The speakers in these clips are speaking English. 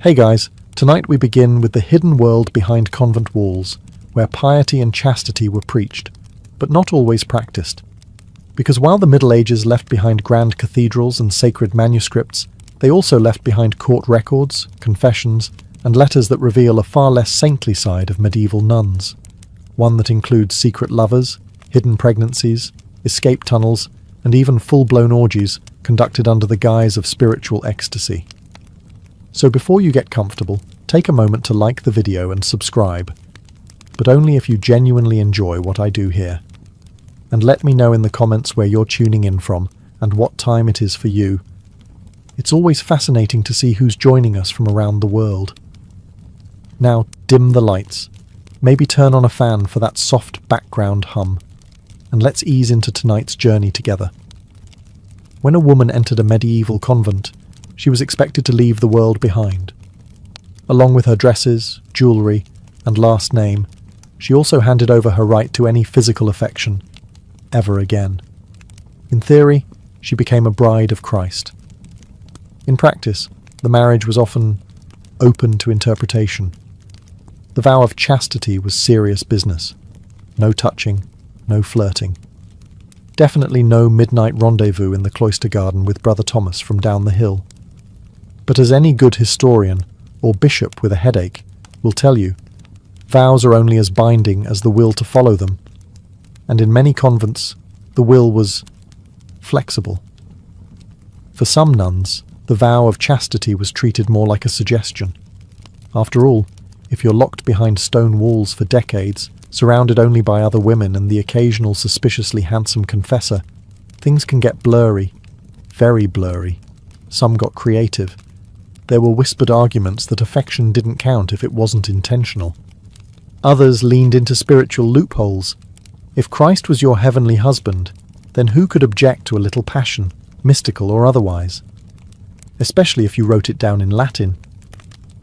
Hey guys, tonight we begin with the hidden world behind convent walls, where piety and chastity were preached, but not always practiced. Because while the Middle Ages left behind grand cathedrals and sacred manuscripts, they also left behind court records, confessions, and letters that reveal a far less saintly side of medieval nuns. One that includes secret lovers, hidden pregnancies, escape tunnels, and even full-blown orgies conducted under the guise of spiritual ecstasy. So before you get comfortable, take a moment to like the video and subscribe, but only if you genuinely enjoy what I do here. And let me know in the comments where you're tuning in from and what time it is for you. It's always fascinating to see who's joining us from around the world. Now dim the lights, maybe turn on a fan for that soft background hum, and let's ease into tonight's journey together. When a woman entered a medieval convent, she was expected to leave the world behind. Along with her dresses, jewellery, and last name, she also handed over her right to any physical affection, ever again. In theory, she became a bride of Christ. In practice, the marriage was often open to interpretation. The vow of chastity was serious business. No touching, no flirting. Definitely no midnight rendezvous in the cloister garden with Brother Thomas from down the hill. But as any good historian, or bishop with a headache, will tell you, vows are only as binding as the will to follow them, and in many convents, the will was flexible. For some nuns, the vow of chastity was treated more like a suggestion. After all, if you're locked behind stone walls for decades, surrounded only by other women and the occasional suspiciously handsome confessor, things can get blurry, very blurry. Some got creative. There were whispered arguments that affection didn't count if it wasn't intentional. Others leaned into spiritual loopholes. If Christ was your heavenly husband, then who could object to a little passion, mystical or otherwise? Especially if you wrote it down in Latin.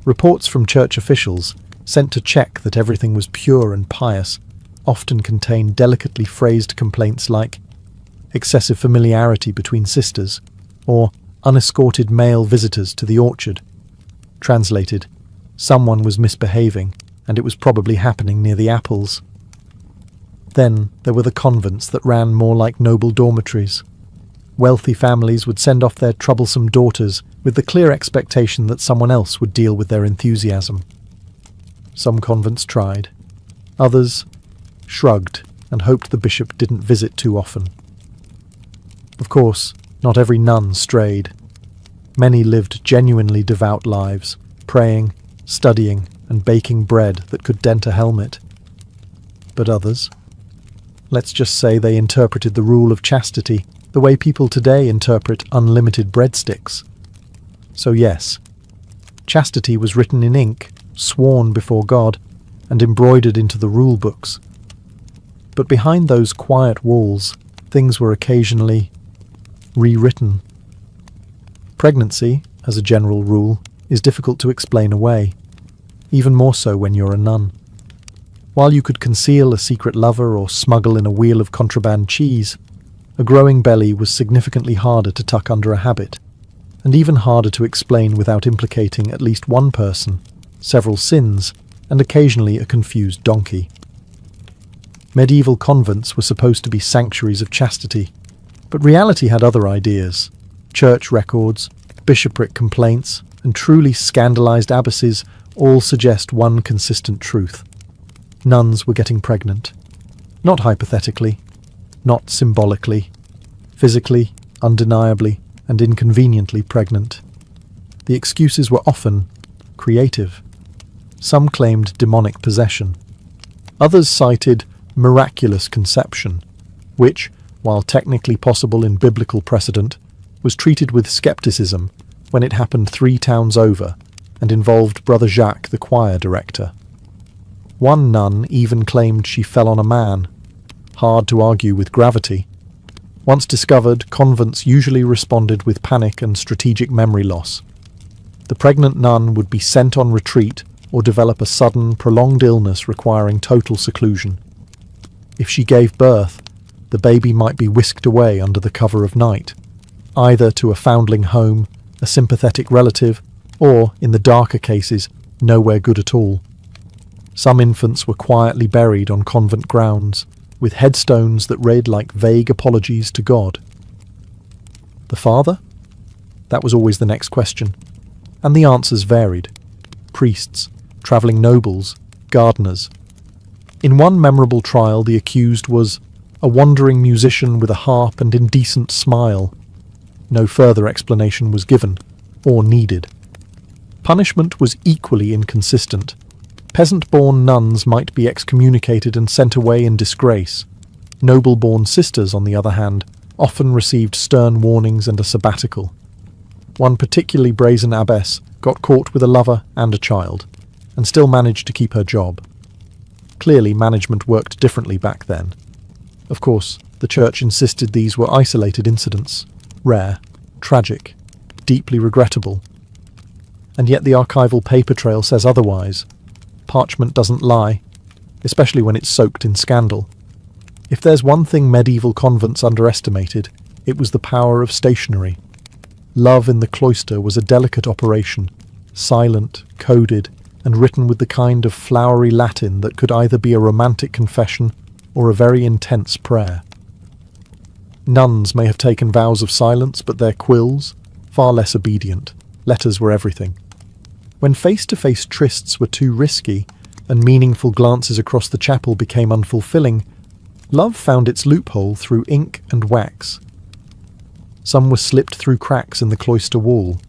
Reports from church officials, sent to check that everything was pure and pious, often contain delicately phrased complaints like excessive familiarity between sisters, or unescorted male visitors to the orchard. Translated, someone was misbehaving, and it was probably happening near the apples. Then there were the convents that ran more like noble dormitories. Wealthy families would send off their troublesome daughters with the clear expectation that someone else would deal with their enthusiasm. Some convents tried. Others shrugged and hoped the bishop didn't visit too often. Of course, not every nun strayed. Many lived genuinely devout lives, praying, studying, and baking bread that could dent a helmet. But others, let's just say they interpreted the rule of chastity the way people today interpret unlimited breadsticks. So yes, chastity was written in ink, sworn before God, and embroidered into the rule books. But behind those quiet walls, things were occasionally rewritten. Pregnancy, as a general rule, is difficult to explain away, even more so when you're a nun. While you could conceal a secret lover or smuggle in a wheel of contraband cheese, a growing belly was significantly harder to tuck under a habit, and even harder to explain without implicating at least one person, several sins, and occasionally a confused donkey. Medieval convents were supposed to be sanctuaries of chastity, but reality had other ideas. Church records, bishopric complaints, and truly scandalized abbesses all suggest one consistent truth. Nuns were getting pregnant. Not hypothetically, not symbolically, physically, undeniably, and inconveniently pregnant. The excuses were often creative. Some claimed demonic possession. Others cited miraculous conception, which, while technically possible in biblical precedent, was treated with skepticism when it happened 3 towns over and involved Brother Jacques, the choir director. One nun even claimed she fell on a man. Hard to argue with gravity. Once discovered, convents usually responded with panic and strategic memory loss. The pregnant nun would be sent on retreat or develop a sudden, prolonged illness requiring total seclusion. If she gave birth, the baby might be whisked away under the cover of night, either to a foundling home, a sympathetic relative, or, in the darker cases, nowhere good at all. Some infants were quietly buried on convent grounds, with headstones that read like vague apologies to God. The father? That was always the next question, and the answers varied. Priests, travelling nobles, gardeners. In one memorable trial, the accused was a wandering musician with a harp and indecent smile. No further explanation was given, or needed. Punishment was equally inconsistent. Peasant-born nuns might be excommunicated and sent away in disgrace. Noble-born sisters, on the other hand, often received stern warnings and a sabbatical. One particularly brazen abbess got caught with a lover and a child, and still managed to keep her job. Clearly, management worked differently back then. Of course, the church insisted these were isolated incidents, rare, tragic, deeply regrettable. And yet the archival paper trail says otherwise. Parchment doesn't lie, especially when it's soaked in scandal. If there's one thing medieval convents underestimated, it was the power of stationery. Love in the cloister was a delicate operation, silent, coded, and written with the kind of flowery Latin that could either be a romantic confession or a very intense prayer. Nuns may have taken vows of silence, but their quills, far less obedient. Letters were everything. When face-to-face trysts were too risky, and meaningful glances across the chapel became unfulfilling, love found its loophole through ink and wax. Some were slipped through cracks in the cloister wall.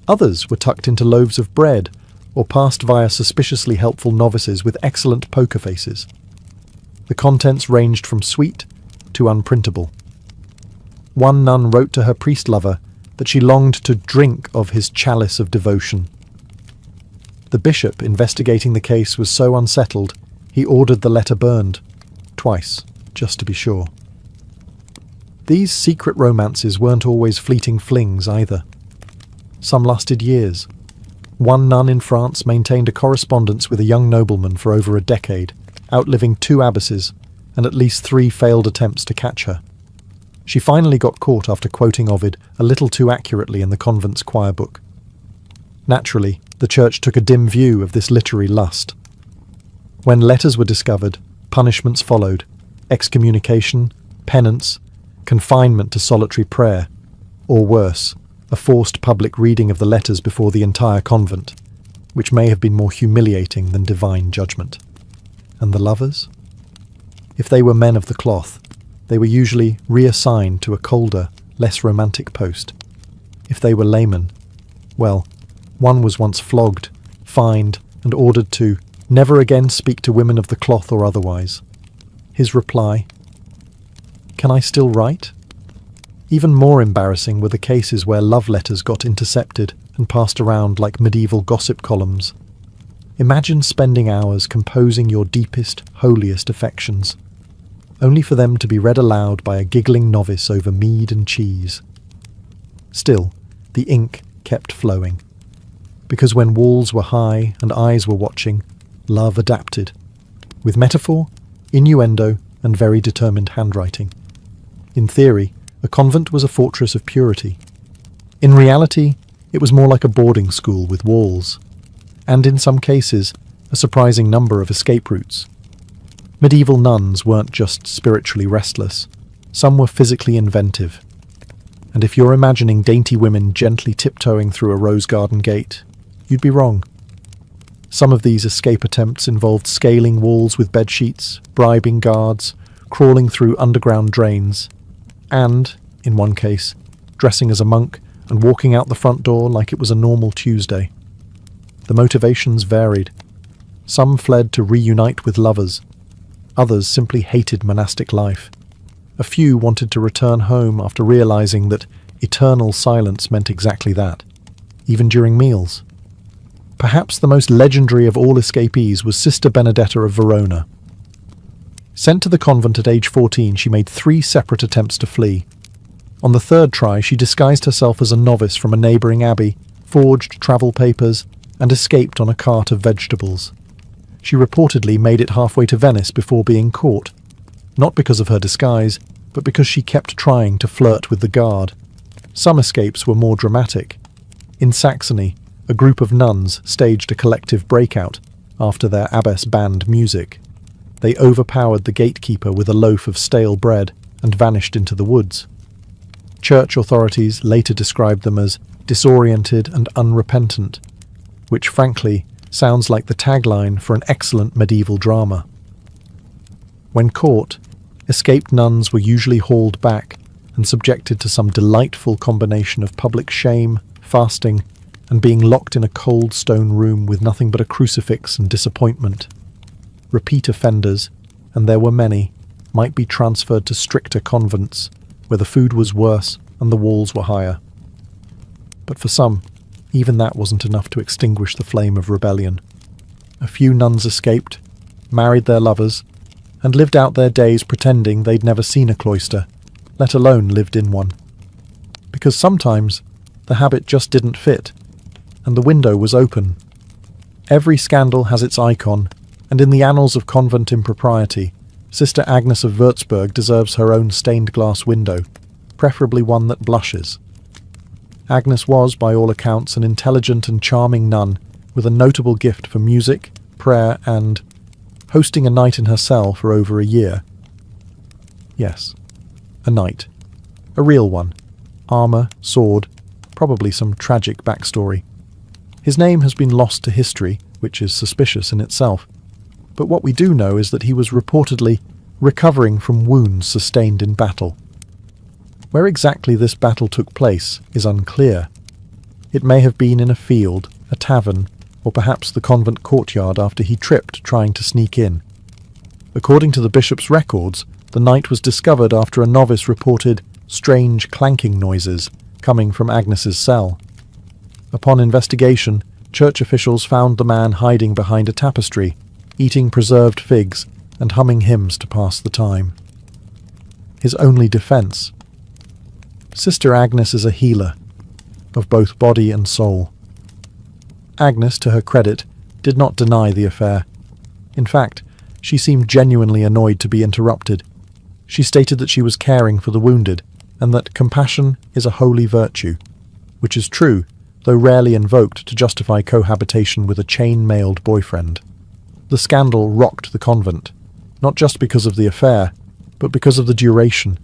Others were tucked into loaves of bread, or passed via suspiciously helpful novices with excellent poker faces. The contents ranged from sweet to unprintable. One nun wrote to her priest-lover that she longed to drink of his chalice of devotion. The bishop investigating the case was so unsettled, he ordered the letter burned, twice, just to be sure. These secret romances weren't always fleeting flings either. Some lasted years. One nun in France maintained a correspondence with a young nobleman for over a decade, outliving 2 abbesses and at least 3 failed attempts to catch her. She finally got caught after quoting Ovid a little too accurately in the convent's choir book. Naturally, the church took a dim view of this literary lust. When letters were discovered, punishments followed: excommunication, penance, confinement to solitary prayer, or worse, a forced public reading of the letters before the entire convent, which may have been more humiliating than divine judgment. And the lovers? If they were men of the cloth, they were usually reassigned to a colder, less romantic post. If they were laymen, well, one was once flogged, fined, and ordered to never again speak to women of the cloth or otherwise. His reply: "Can I still write?" Even more embarrassing were the cases where love letters got intercepted and passed around like medieval gossip columns. Imagine spending hours composing your deepest, holiest affections, only for them to be read aloud by a giggling novice over mead and cheese. Still, the ink kept flowing, because when walls were high and eyes were watching, love adapted, with metaphor, innuendo, and very determined handwriting. In theory, a convent was a fortress of purity. In reality, it was more like a boarding school with walls, and in some cases, a surprising number of escape routes. Medieval nuns weren't just spiritually restless, some were physically inventive. And if you're imagining dainty women gently tiptoeing through a rose garden gate, you'd be wrong. Some of these escape attempts involved scaling walls with bedsheets, bribing guards, crawling through underground drains, and, in one case, dressing as a monk and walking out the front door like it was a normal Tuesday. The motivations varied. Some fled to reunite with lovers. Others simply hated monastic life. A few wanted to return home after realizing that eternal silence meant exactly that, even during meals. Perhaps the most legendary of all escapees was Sister Benedetta of Verona. Sent to the convent at age 14, she made 3 separate attempts to flee. On the 3rd try, she disguised herself as a novice from a neighbouring abbey, forged travel papers, and escaped on a cart of vegetables. She reportedly made it halfway to Venice before being caught, not because of her disguise, but because she kept trying to flirt with the guard. Some escapes were more dramatic. In Saxony, a group of nuns staged a collective breakout after their abbess banned music. They overpowered the gatekeeper with a loaf of stale bread and vanished into the woods. Church authorities later described them as disoriented and unrepentant, which frankly sounds like the tagline for an excellent medieval drama. When caught, escaped nuns were usually hauled back and subjected to some delightful combination of public shame, fasting, and being locked in a cold stone room with nothing but a crucifix and disappointment. Repeat offenders, and there were many, might be transferred to stricter convents, where the food was worse and the walls were higher. But for some, even that wasn't enough to extinguish the flame of rebellion. A few nuns escaped, married their lovers, and lived out their days pretending they'd never seen a cloister, let alone lived in one. Because sometimes the habit just didn't fit, and the window was open. Every scandal has its icon, and in the annals of convent impropriety, Sister Agnes of Würzburg deserves her own stained glass window, preferably one that blushes. Agnes was, by all accounts, an intelligent and charming nun with a notable gift for music, prayer, and hosting a night in her cell for over a year. Yes, a night. A real one. Armour, sword, probably some tragic backstory. His name has been lost to history, which is suspicious in itself, but what we do know is that he was reportedly recovering from wounds sustained in battle. Where exactly this battle took place is unclear. It may have been in a field, a tavern, or perhaps the convent courtyard after he tripped trying to sneak in. According to the bishop's records, the night was discovered after a novice reported strange clanking noises coming from Agnes's cell. Upon investigation, church officials found the man hiding behind a tapestry, eating preserved figs and humming hymns to pass the time. His only defence. Sister Agnes is a healer, of both body and soul. Agnes, to her credit, did not deny the affair. In fact, she seemed genuinely annoyed to be interrupted. She stated that she was caring for the wounded, and that compassion is a holy virtue, which is true, though rarely invoked to justify cohabitation with a chain-mailed boyfriend. The scandal rocked the convent, not just because of the affair, but because of the duration.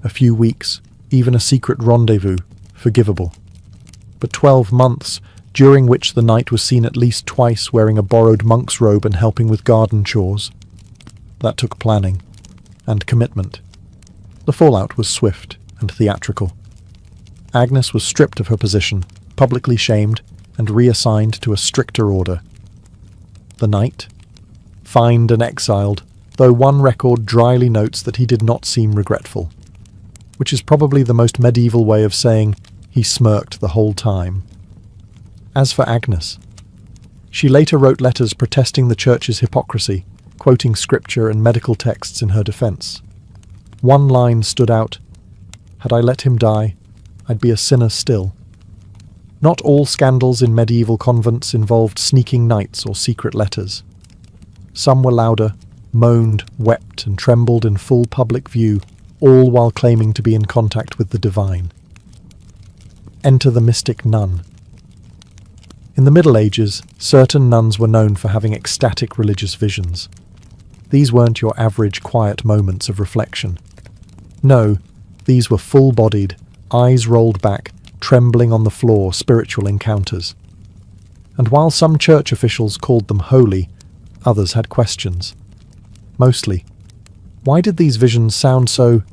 A few weeks, even a secret rendezvous, forgivable. But 12 months, during which the knight was seen at least twice wearing a borrowed monk's robe and helping with garden chores. That took planning and commitment. The fallout was swift and theatrical. Agnes was stripped of her position, publicly shamed, and reassigned to a stricter order. The knight? Fined and exiled, though one record dryly notes that he did not seem regretful, which is probably the most medieval way of saying he smirked the whole time. As for Agnes, she later wrote letters protesting the church's hypocrisy, quoting scripture and medical texts in her defence. One line stood out: "Had I let him die, I'd be a sinner still." Not all scandals in medieval convents involved sneaking knights or secret letters. Some were louder, moaned, wept, and trembled in full public view, all while claiming to be in contact with the divine. Enter the mystic nun. In the Middle Ages, certain nuns were known for having ecstatic religious visions. These weren't your average quiet moments of reflection. No, these were full-bodied, eyes rolled back, trembling on the floor spiritual encounters. And while some church officials called them holy, others had questions. Mostly, why did these visions sound so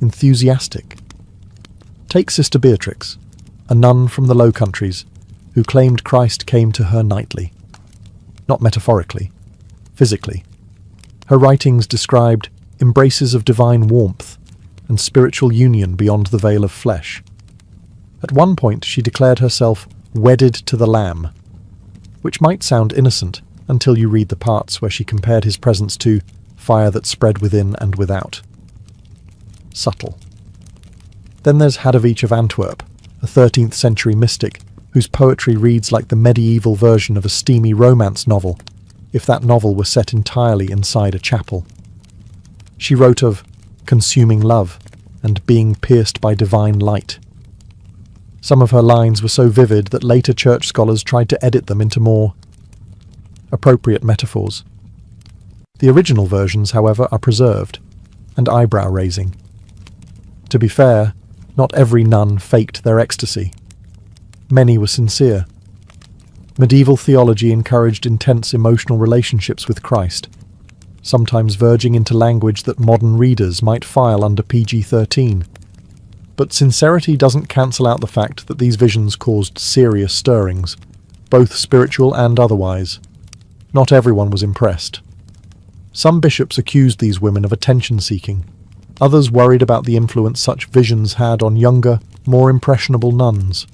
enthusiastic? Take Sister Beatrix, a nun from the Low Countries, who claimed Christ came to her nightly. Not metaphorically, physically. Her writings described embraces of divine warmth and spiritual union beyond the veil of flesh. At one point she declared herself wedded to the Lamb, which might sound innocent until you read the parts where she compared his presence to fire that spread within and without. Subtle. Then there's Hadovich of Antwerp, a 13th century mystic whose poetry reads like the medieval version of a steamy romance novel, if that novel were set entirely inside a chapel. She wrote of consuming love and being pierced by divine light. Some of her lines were so vivid that later church scholars tried to edit them into more appropriate metaphors. The original versions, however, are preserved, and eyebrow-raising. To be fair, not every nun faked their ecstasy. Many were sincere. Medieval theology encouraged intense emotional relationships with Christ, sometimes verging into language that modern readers might file under PG-13. But sincerity doesn't cancel out the fact that these visions caused serious stirrings, both spiritual and otherwise. Not everyone was impressed. Some bishops accused these women of attention-seeking. Others worried about the influence such visions had on younger, more impressionable nuns.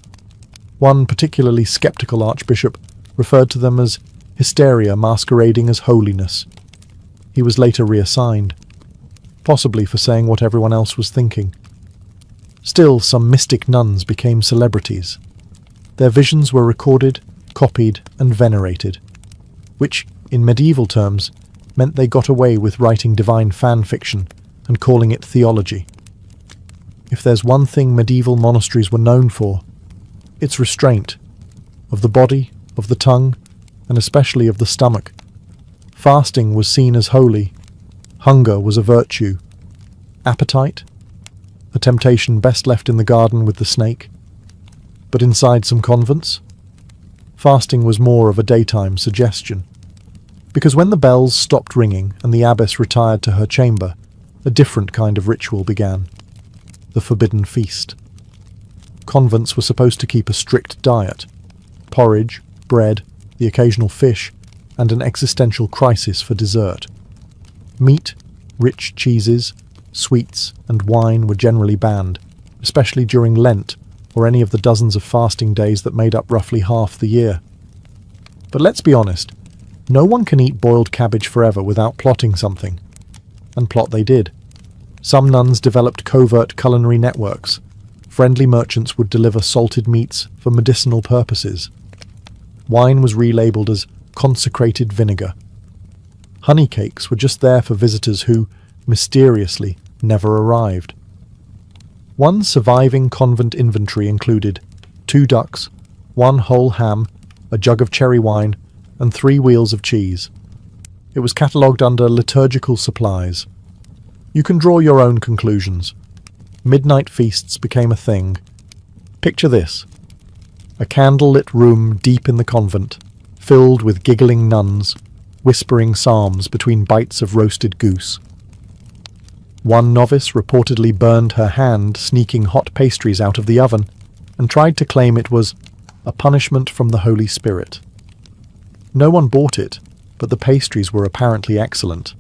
One particularly skeptical archbishop referred to them as hysteria masquerading as holiness. He was later reassigned, possibly for saying what everyone else was thinking. Still, some mystic nuns became celebrities. Their visions were recorded, copied, and venerated, which, in medieval terms, meant they got away with writing divine fan fiction and calling it theology. If there's one thing medieval monasteries were known for, it's restraint, of the body, of the tongue, and especially of the stomach. Fasting was seen as holy. Hunger was a virtue. Appetite? A temptation best left in the garden with the snake. But inside some convents, fasting was more of a daytime suggestion. Because when the bells stopped ringing and the abbess retired to her chamber, a different kind of ritual began. The forbidden feast. Convents were supposed to keep a strict diet. Porridge, bread, the occasional fish, and an existential crisis for dessert. Meat, rich cheeses, sweets, and wine were generally banned, especially during Lent or any of the dozens of fasting days that made up roughly half the year. But let's be honest, no one can eat boiled cabbage forever without plotting something. And plot they did. Some nuns developed covert culinary networks. Friendly merchants would deliver salted meats for medicinal purposes. Wine was relabeled as consecrated vinegar. Honey cakes were just there for visitors who, mysteriously, never arrived. One surviving convent inventory included 2 ducks, 1 whole ham, a jug of cherry wine, and 3 wheels of cheese. It was catalogued under liturgical supplies. You can draw your own conclusions. Midnight feasts became a thing. Picture this: a candle-lit room deep in the convent, filled with giggling nuns, whispering psalms between bites of roasted goose. One novice reportedly burned her hand sneaking hot pastries out of the oven and tried to claim it was a punishment from the Holy Spirit. No one bought it, but the pastries were apparently excellent.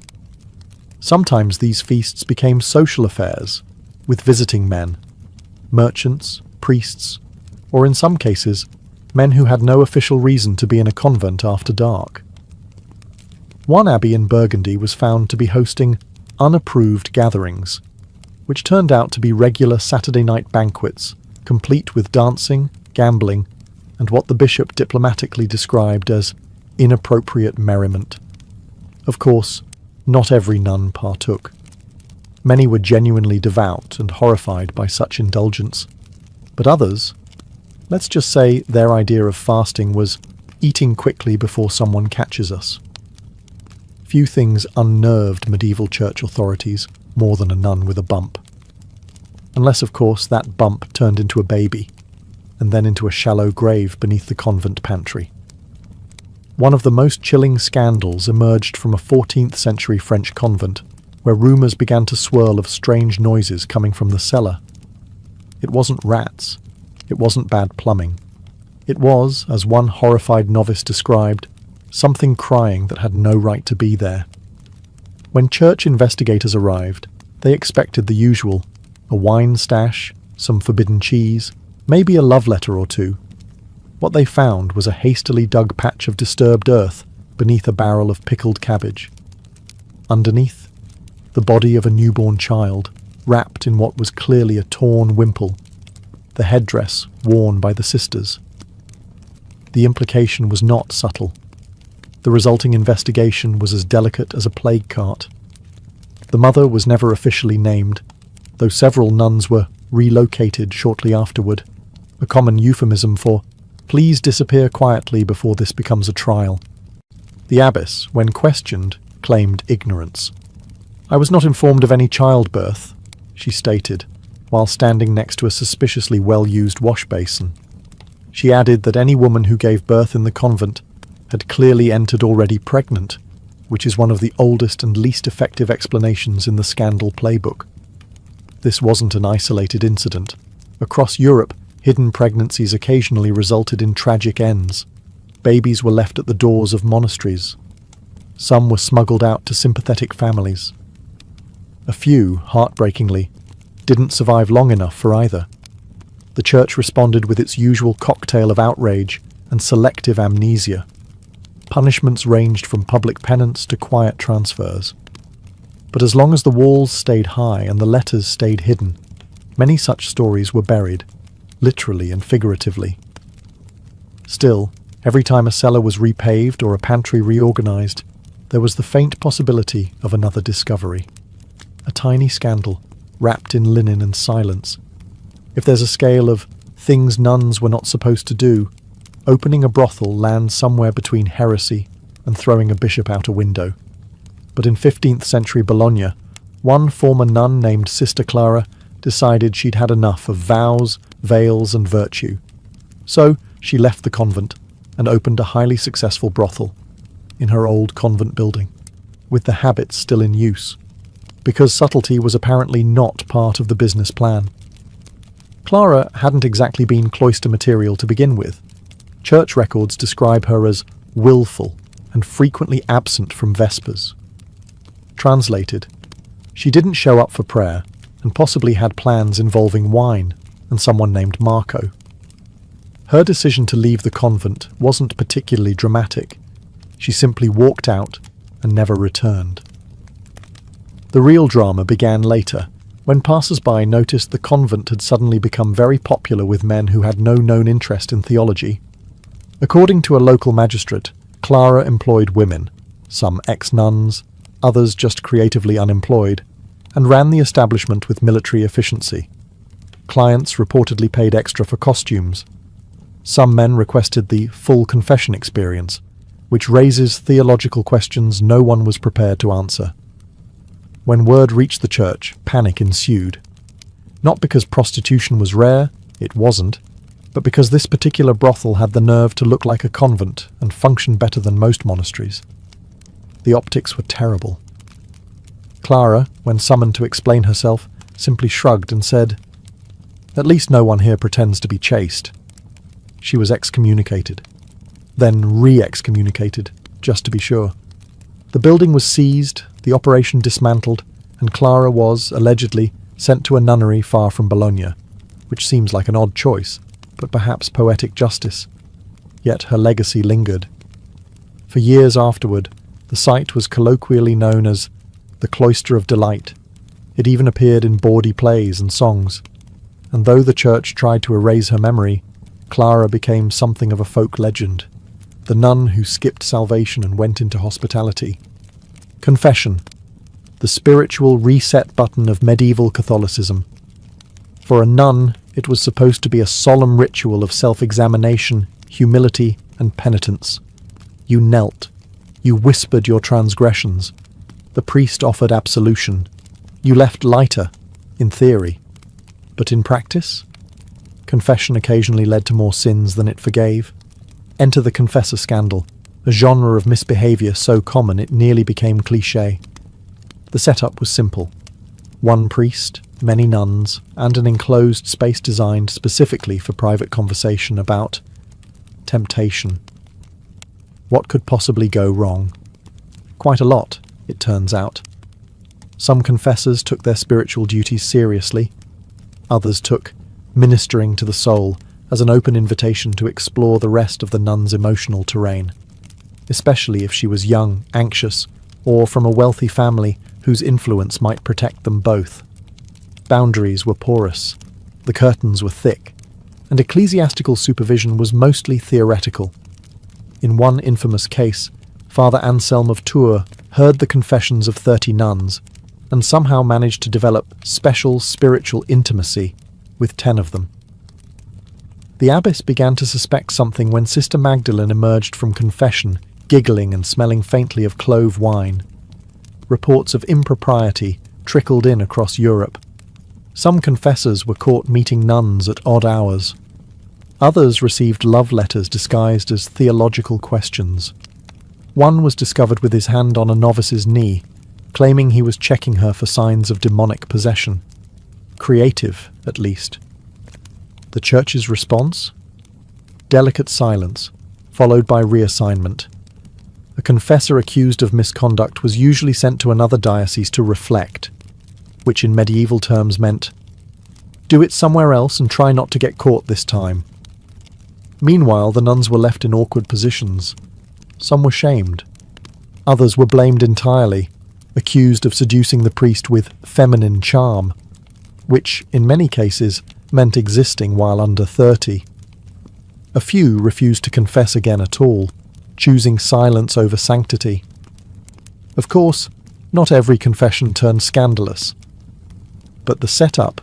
Sometimes these feasts became social affairs, with visiting men, merchants, priests, or in some cases, men who had no official reason to be in a convent after dark. One abbey in Burgundy was found to be hosting unapproved gatherings, which turned out to be regular Saturday night banquets, complete with dancing, gambling, and what the bishop diplomatically described as inappropriate merriment. Of course, not every nun partook. Many were genuinely devout and horrified by such indulgence, but others, let's just say their idea of fasting was eating quickly before someone catches us. Few things unnerved medieval church authorities more than a nun with a bump. Unless, of course, that bump turned into a baby, and then into a shallow grave beneath the convent pantry. One of the most chilling scandals emerged from a 14th century French convent, where rumours began to swirl of strange noises coming from the cellar. It wasn't rats. It wasn't bad plumbing. It was, as one horrified novice described, something crying that had no right to be there. When church investigators arrived, they expected the usual: a wine stash, some forbidden cheese, maybe a love letter or two. What they found was a hastily dug patch of disturbed earth beneath a barrel of pickled cabbage. Underneath, the body of a newborn child, wrapped in what was clearly a torn wimple, the headdress worn by the sisters. The implication was not subtle. The resulting investigation was as delicate as a plague cart. The mother was never officially named, though several nuns were relocated shortly afterward. a common euphemism for "please disappear quietly before this becomes a trial." The abbess, when questioned, claimed ignorance. "I was not informed of any childbirth," she stated, while standing next to a suspiciously well-used wash basin. She added that any woman who gave birth in the convent had clearly entered already pregnant, which is one of the oldest and least effective explanations in the scandal playbook. This wasn't an isolated incident. Across Europe, hidden pregnancies occasionally resulted in tragic ends. Babies were left at the doors of monasteries. Some were smuggled out to sympathetic families. A few, heartbreakingly, didn't survive long enough for either. The church responded with its usual cocktail of outrage and selective amnesia. Punishments ranged from public penance to quiet transfers. But as long as the walls stayed high and the letters stayed hidden, many such stories were buried, literally and figuratively. Still, every time a cellar was repaved or a pantry reorganized, there was the faint possibility of another discovery. A tiny scandal, wrapped in linen and silence. If there's a scale of things nuns were not supposed to do, opening a brothel lands somewhere between heresy and throwing a bishop out a window. But in 15th century Bologna, one former nun named Sister Clara decided she'd had enough of vows, veils, and virtue. So she left the convent and opened a highly successful brothel in her old convent building, with the habits still in use, because subtlety was apparently not part of the business plan. Clara hadn't exactly been cloister material to begin with. Church records describe her as willful and frequently absent from vespers. Translated, she didn't show up for prayer and possibly had plans involving wine and someone named Marco. Her decision to leave the convent wasn't particularly dramatic. She simply walked out and never returned. The real drama began later, when passers-by noticed the convent had suddenly become very popular with men who had no known interest in theology. According to a local magistrate, Clara employed women, some ex-nuns, others just creatively unemployed, and ran the establishment with military efficiency. Clients reportedly paid extra for costumes. Some men requested the full confession experience, which raises theological questions no one was prepared to answer. When word reached the church, panic ensued. Not because prostitution was rare, it wasn't, but because this particular brothel had the nerve to look like a convent and function better than most monasteries. The optics were terrible. Clara, when summoned to explain herself, simply shrugged and said, "At least no one here pretends to be chaste." She was excommunicated, then re-excommunicated, just to be sure. The building was seized, the operation dismantled, and Clara was, allegedly, sent to a nunnery far from Bologna, which seems like an odd choice, but perhaps poetic justice. Yet her legacy lingered. For years afterward, the site was colloquially known as the Cloister of Delight. It even appeared in bawdy plays and songs. And though the church tried to erase her memory, Clara became something of a folk legend, the nun who skipped salvation and went into hospitality. Confession, the spiritual reset button of medieval Catholicism. For a nun, it was supposed to be a solemn ritual of self-examination, humility, and penitence. You knelt. You whispered your transgressions. The priest offered absolution. You left lighter, in theory. But in practice? Confession occasionally led to more sins than it forgave. Enter the confessor scandal, a genre of misbehaviour so common it nearly became cliché. The setup was simple. One priest, many nuns, and an enclosed space designed specifically for private conversation about temptation. What could possibly go wrong? Quite a lot, it turns out. Some confessors took their spiritual duties seriously. Others took ministering to the soul as an open invitation to explore the rest of the nun's emotional terrain, especially if she was young, anxious, or from a wealthy family whose influence might protect them both. Boundaries were porous, the curtains were thick, and ecclesiastical supervision was mostly theoretical. In one infamous case, Father Anselm of Tours heard the confessions of 30 nuns and somehow managed to develop special spiritual intimacy with 10 of them. The abbess began to suspect something when Sister Magdalene emerged from confession, giggling and smelling faintly of clove wine. Reports of impropriety trickled in across Europe. Some confessors were caught meeting nuns at odd hours. Others received love letters disguised as theological questions. One was discovered with his hand on a novice's knee, claiming he was checking her for signs of demonic possession. Creative, at least. The Church's response? Delicate silence, followed by reassignment. A confessor accused of misconduct was usually sent to another diocese to reflect, which in medieval terms meant, do it somewhere else and try not to get caught this time. Meanwhile, the nuns were left in awkward positions. Some were shamed. Others were blamed entirely, accused of seducing the priest with feminine charm, which, in many cases, meant existing while under 30. A few refused to confess again at all, choosing silence over sanctity. Of course, not every confession turned scandalous. But the setup,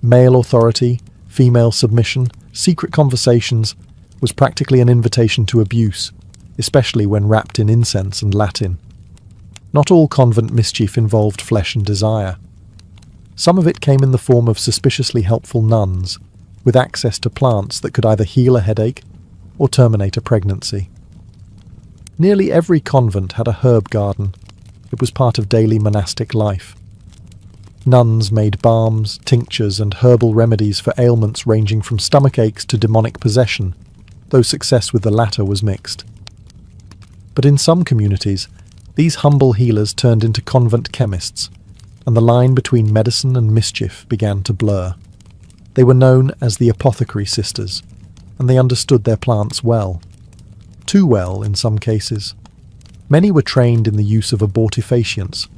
male authority, female submission, secret conversations, was practically an invitation to abuse, especially when wrapped in incense and Latin. Not all convent mischief involved flesh and desire. Some of it came in the form of suspiciously helpful nuns, with access to plants that could either heal a headache or terminate a pregnancy. Nearly every convent had a herb garden. It was part of daily monastic life. Nuns made balms, tinctures, and herbal remedies for ailments ranging from stomach aches to demonic possession, though success with the latter was mixed. But in some communities, these humble healers turned into convent chemists, and the line between medicine and mischief began to blur. They were known as the apothecary sisters, and they understood their plants well. Too well in some cases. Many were trained in the use of abortifacients,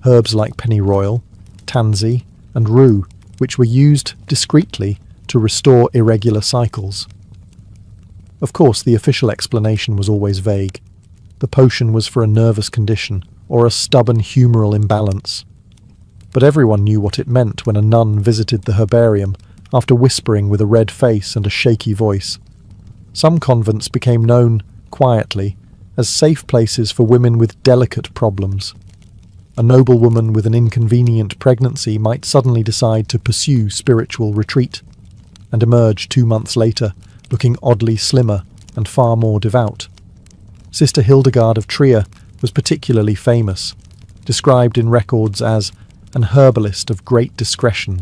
herbs like pennyroyal, tansy, and rue, which were used discreetly to restore irregular cycles. Of course, the official explanation was always vague. The potion was for a nervous condition or a stubborn humoral imbalance. But everyone knew what it meant when a nun visited the herbarium after whispering with a red face and a shaky voice. Some convents became known, quietly, as safe places for women with delicate problems. A noblewoman with an inconvenient pregnancy might suddenly decide to pursue spiritual retreat, and emerge 2 months later, looking oddly slimmer and far more devout. Sister Hildegard of Trier was particularly famous, described in records as an herbalist of great discretion.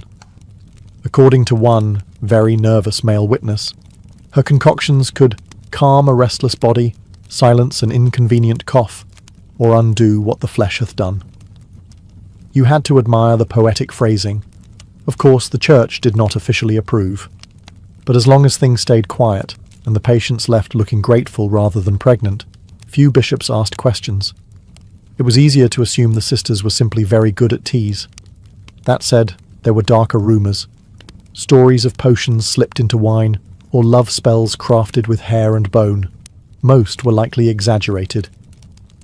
According to one very nervous male witness, her concoctions could calm a restless body, silence an inconvenient cough, or undo what the flesh hath done. You had to admire the poetic phrasing. Of course, the Church did not officially approve. But as long as things stayed quiet, and the patients left looking grateful rather than pregnant, few bishops asked questions. It was easier to assume the sisters were simply very good at teas. That said, there were darker rumours. Stories of potions slipped into wine, or love spells crafted with hair and bone. Most were likely exaggerated.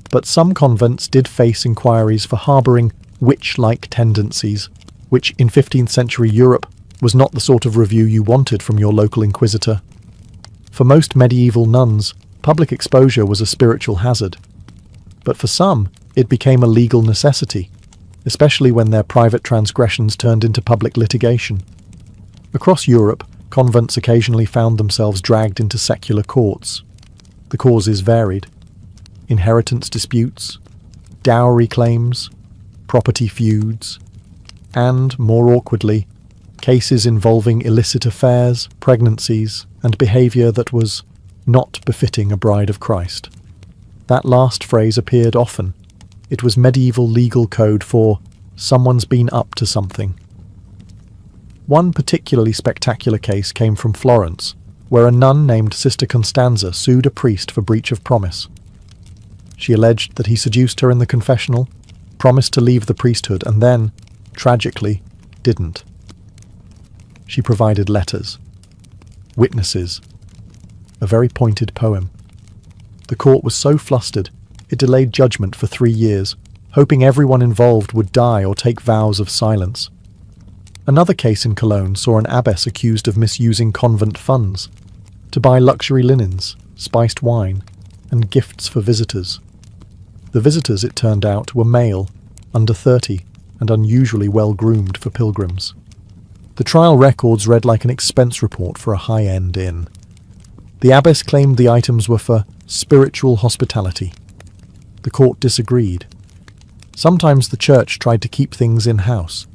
But some convents did face inquiries for harbouring witch-like tendencies, which in 15th century Europe was not the sort of review you wanted from your local inquisitor. For most medieval nuns, public exposure was a spiritual hazard. But for some, it became a legal necessity, especially when their private transgressions turned into public litigation. Across Europe, convents occasionally found themselves dragged into secular courts. The causes varied. Inheritance disputes, dowry claims, property feuds, and, more awkwardly, cases involving illicit affairs, pregnancies, and behaviour that was not befitting a bride of Christ. That last phrase appeared often. It was medieval legal code for someone's been up to something. One particularly spectacular case came from Florence, where a nun named Sister Constanza sued a priest for breach of promise. She alleged that he seduced her in the confessional, promised to leave the priesthood, and then, tragically, didn't. She provided letters, witnesses, a very pointed poem. The court was so flustered, it delayed judgment for 3 years, hoping everyone involved would die or take vows of silence. Another case in Cologne saw an abbess accused of misusing convent funds. to buy luxury linens, spiced wine, and gifts for visitors. The visitors, it turned out, were male, under 30, and unusually well-groomed for pilgrims. The trial records read like an expense report for a high-end inn. The abbess claimed the items were for spiritual hospitality. The court disagreed. Sometimes the church tried to keep things in-house.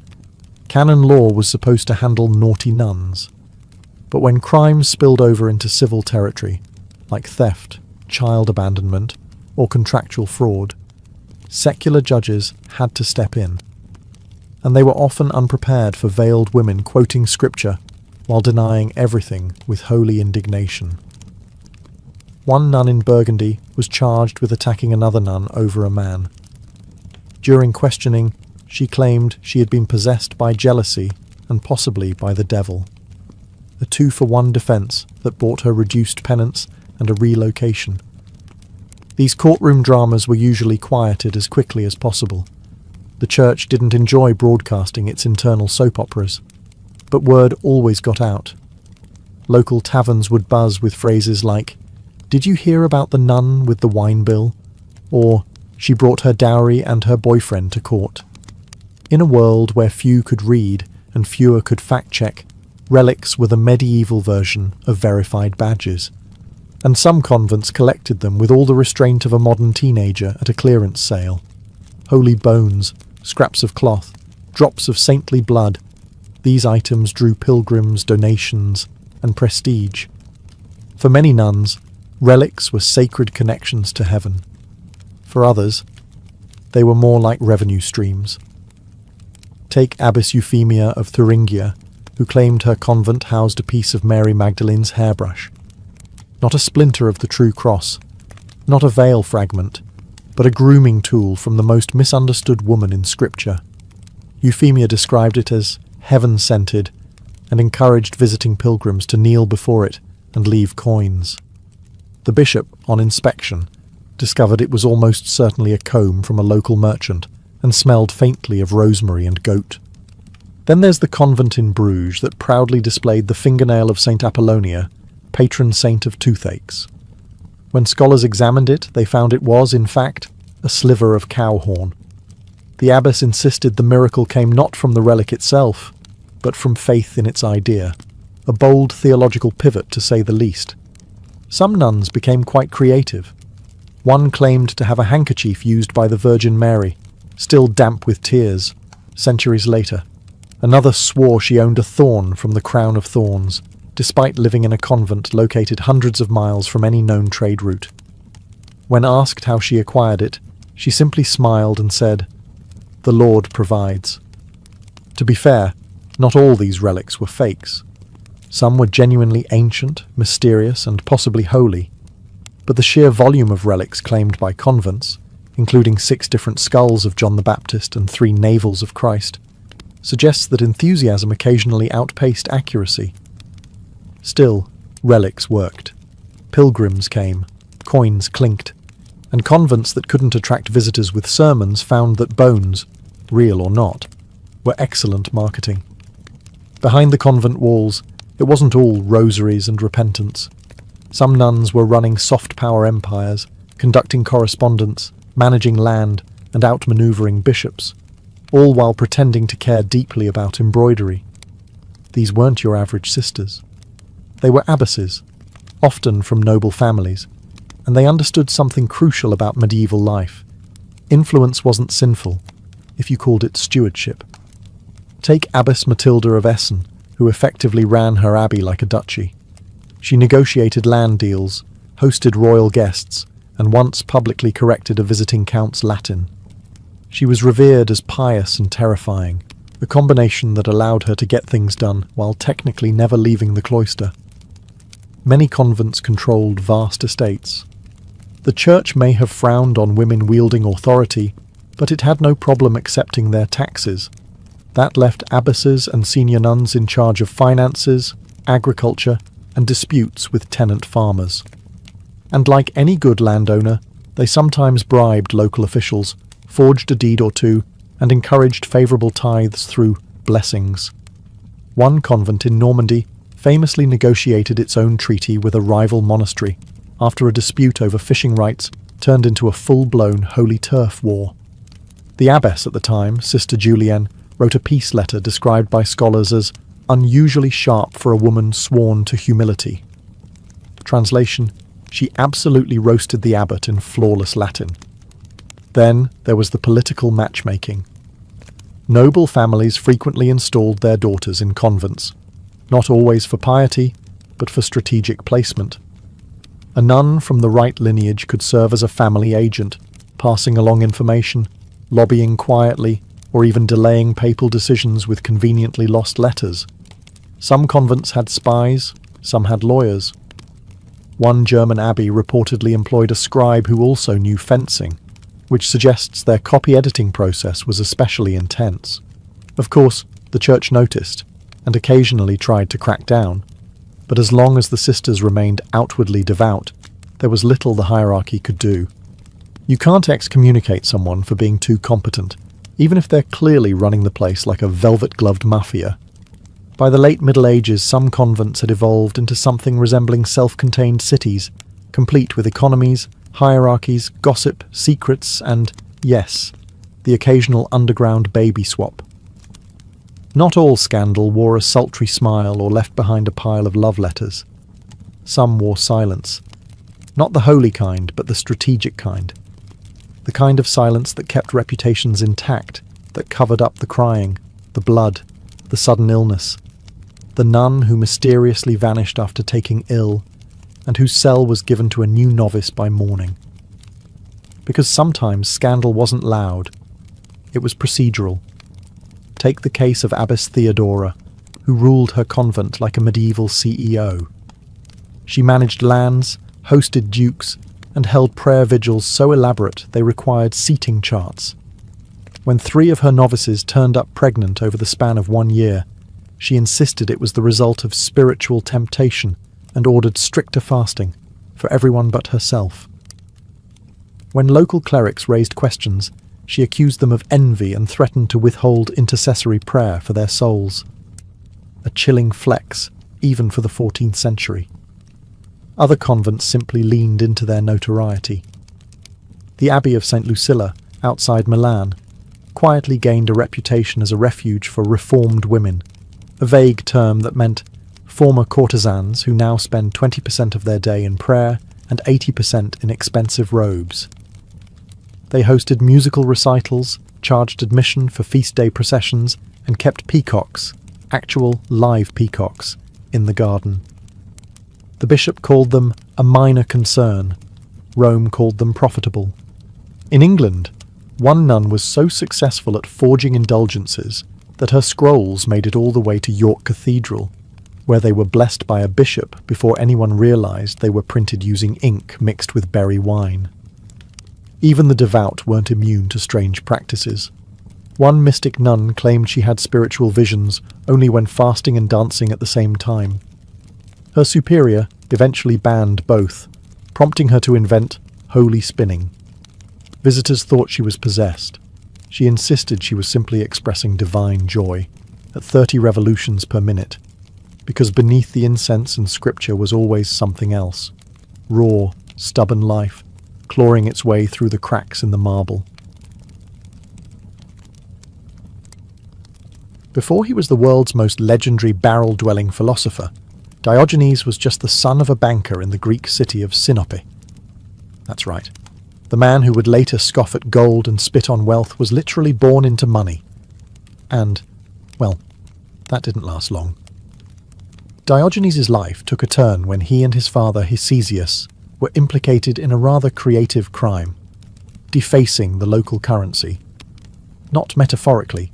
Canon law was supposed to handle naughty nuns. But when crimes spilled over into civil territory, like theft, child abandonment, or contractual fraud, secular judges had to step in. And they were often unprepared for veiled women quoting scripture while denying everything with holy indignation. One nun in Burgundy was charged with attacking another nun over a man. During questioning, she claimed she had been possessed by jealousy and possibly by the devil. A 2-for-1 defence that bought her reduced penance and a relocation. These courtroom dramas were usually quieted as quickly as possible. The church didn't enjoy broadcasting its internal soap operas, but word always got out. Local taverns would buzz with phrases like, "Did you hear about the nun with the wine bill?" Or, "She brought her dowry and her boyfriend to court." In a world where few could read and fewer could fact-check, relics were the medieval version of verified badges. And some convents collected them with all the restraint of a modern teenager at a clearance sale. Holy bones, scraps of cloth, drops of saintly blood, these items drew pilgrims, donations, and prestige. For many nuns, relics were sacred connections to heaven. For others, they were more like revenue streams. Take Abbess Euphemia of Thuringia, who claimed her convent housed a piece of Mary Magdalene's hairbrush. Not a splinter of the true cross, not a veil fragment, but a grooming tool from the most misunderstood woman in Scripture. Euphemia described it as heaven-scented and encouraged visiting pilgrims to kneel before it and leave coins. The bishop, on inspection, discovered it was almost certainly a comb from a local merchant and smelled faintly of rosemary and goat. Then there's the convent in Bruges that proudly displayed the fingernail of St. Apollonia, patron saint of toothaches. When scholars examined it, they found it was, in fact, a sliver of cow horn. The abbess insisted the miracle came not from the relic itself, but from faith in its idea, a bold theological pivot to say the least. Some nuns became quite creative. One claimed to have a handkerchief used by the Virgin Mary, still damp with tears, centuries later. Another swore she owned a thorn from the crown of thorns, despite living in a convent located hundreds of miles from any known trade route. When asked how she acquired it, she simply smiled and said, "The Lord provides." To be fair, not all these relics were fakes. Some were genuinely ancient, mysterious, and possibly holy. But the sheer volume of relics claimed by convents, including 6 different skulls of John the Baptist and 3 navels of Christ, suggests that enthusiasm occasionally outpaced accuracy. Still, relics worked. Pilgrims came, coins clinked, and convents that couldn't attract visitors with sermons found that bones, real or not, were excellent marketing. Behind the convent walls, it wasn't all rosaries and repentance. Some nuns were running soft power empires, conducting correspondence, managing land, and outmanoeuvring bishops, all while pretending to care deeply about embroidery. These weren't your average sisters. They were abbesses, often from noble families, and they understood something crucial about medieval life. Influence wasn't sinful, if you called it stewardship. Take Abbess Matilda of Essen, who effectively ran her abbey like a duchy. She negotiated land deals, hosted royal guests, and once publicly corrected a visiting count's Latin. She was revered as pious and terrifying, a combination that allowed her to get things done while technically never leaving the cloister. Many convents controlled vast estates. The church may have frowned on women wielding authority, but it had no problem accepting their taxes. That left abbesses and senior nuns in charge of finances, agriculture, and disputes with tenant farmers. And like any good landowner, they sometimes bribed local officials, forged a deed or two, and encouraged favourable tithes through blessings. One convent in Normandy famously negotiated its own treaty with a rival monastery after a dispute over fishing rights turned into a full-blown holy turf war. The abbess at the time, Sister Julienne, wrote a peace letter described by scholars as unusually sharp for a woman sworn to humility. Translation: she absolutely roasted the abbot in flawless Latin. Then there was the political matchmaking. Noble families frequently installed their daughters in convents, not always for piety, but for strategic placement. A nun from the right lineage could serve as a family agent, passing along information, lobbying quietly, or even delaying papal decisions with conveniently lost letters. Some convents had spies, some had lawyers. One German abbey reportedly employed a scribe who also knew fencing, which suggests their copy editing process was especially intense. Of course, the church noticed, and occasionally tried to crack down, but as long as the sisters remained outwardly devout, there was little the hierarchy could do. You can't excommunicate someone for being too competent, even if they're clearly running the place like a velvet-gloved mafia. By the late Middle Ages, some convents had evolved into something resembling self-contained cities, complete with economies, hierarchies, gossip, secrets, and, yes, the occasional underground baby swap. Not all scandal wore a sultry smile or left behind a pile of love letters. Some wore silence. Not the holy kind, but the strategic kind. The kind of silence that kept reputations intact, that covered up the crying, the blood, the sudden illness. The nun who mysteriously vanished after taking ill, and whose cell was given to a new novice by morning. Because sometimes scandal wasn't loud, it was procedural. Take the case of Abbess Theodora, who ruled her convent like a medieval CEO. She managed lands, hosted dukes, and held prayer vigils so elaborate they required seating charts. When 3 of her novices turned up pregnant over the span of 1 year, she insisted it was the result of spiritual temptation and ordered stricter fasting for everyone but herself. When local clerics raised questions, she accused them of envy and threatened to withhold intercessory prayer for their souls. A chilling flex, even for the 14th century. Other convents simply leaned into their notoriety. The Abbey of St. Lucilla, outside Milan, quietly gained a reputation as a refuge for reformed women, a vague term that meant former courtesans who now spend 20% of their day in prayer and 80% in expensive robes. They hosted musical recitals, charged admission for feast day processions, and kept peacocks, actual live peacocks, in the garden. The bishop called them a minor concern. Rome called them profitable. In England, one nun was so successful at forging indulgences that her scrolls made it all the way to York Cathedral, where they were blessed by a bishop before anyone realised they were printed using ink mixed with berry wine. Even the devout weren't immune to strange practices. One mystic nun claimed she had spiritual visions only when fasting and dancing at the same time. Her superior eventually banned both, prompting her to invent holy spinning. Visitors thought she was possessed. She insisted she was simply expressing divine joy, at 30 revolutions per minute, because beneath the incense and scripture was always something else. Raw, stubborn life, clawing its way through the cracks in the marble. Before he was the world's most legendary barrel-dwelling philosopher, Diogenes was just the son of a banker in the Greek city of Sinope. That's right. The man who would later scoff at gold and spit on wealth was literally born into money. And, well, that didn't last long. Diogenes' life took a turn when he and his father Hicesius were implicated in a rather creative crime, defacing the local currency. Not metaphorically.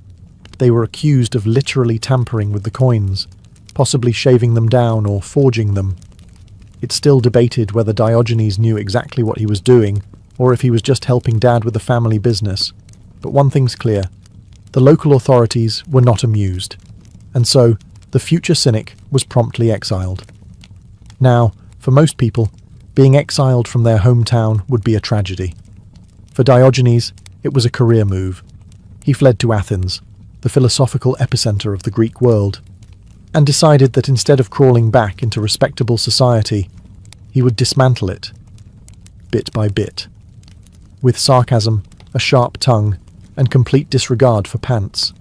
They were accused of literally tampering with the coins, possibly shaving them down or forging them. It's still debated whether Diogenes knew exactly what he was doing, or if he was just helping Dad with the family business. But one thing's clear. The local authorities were not amused, and so the future cynic was promptly exiled. Now, for most people, being exiled from their hometown would be a tragedy. For Diogenes, it was a career move. He fled to Athens, the philosophical epicenter of the Greek world. and decided that instead of crawling back into respectable society, he would dismantle it, bit by bit, with sarcasm, a sharp tongue, and complete disregard for pants.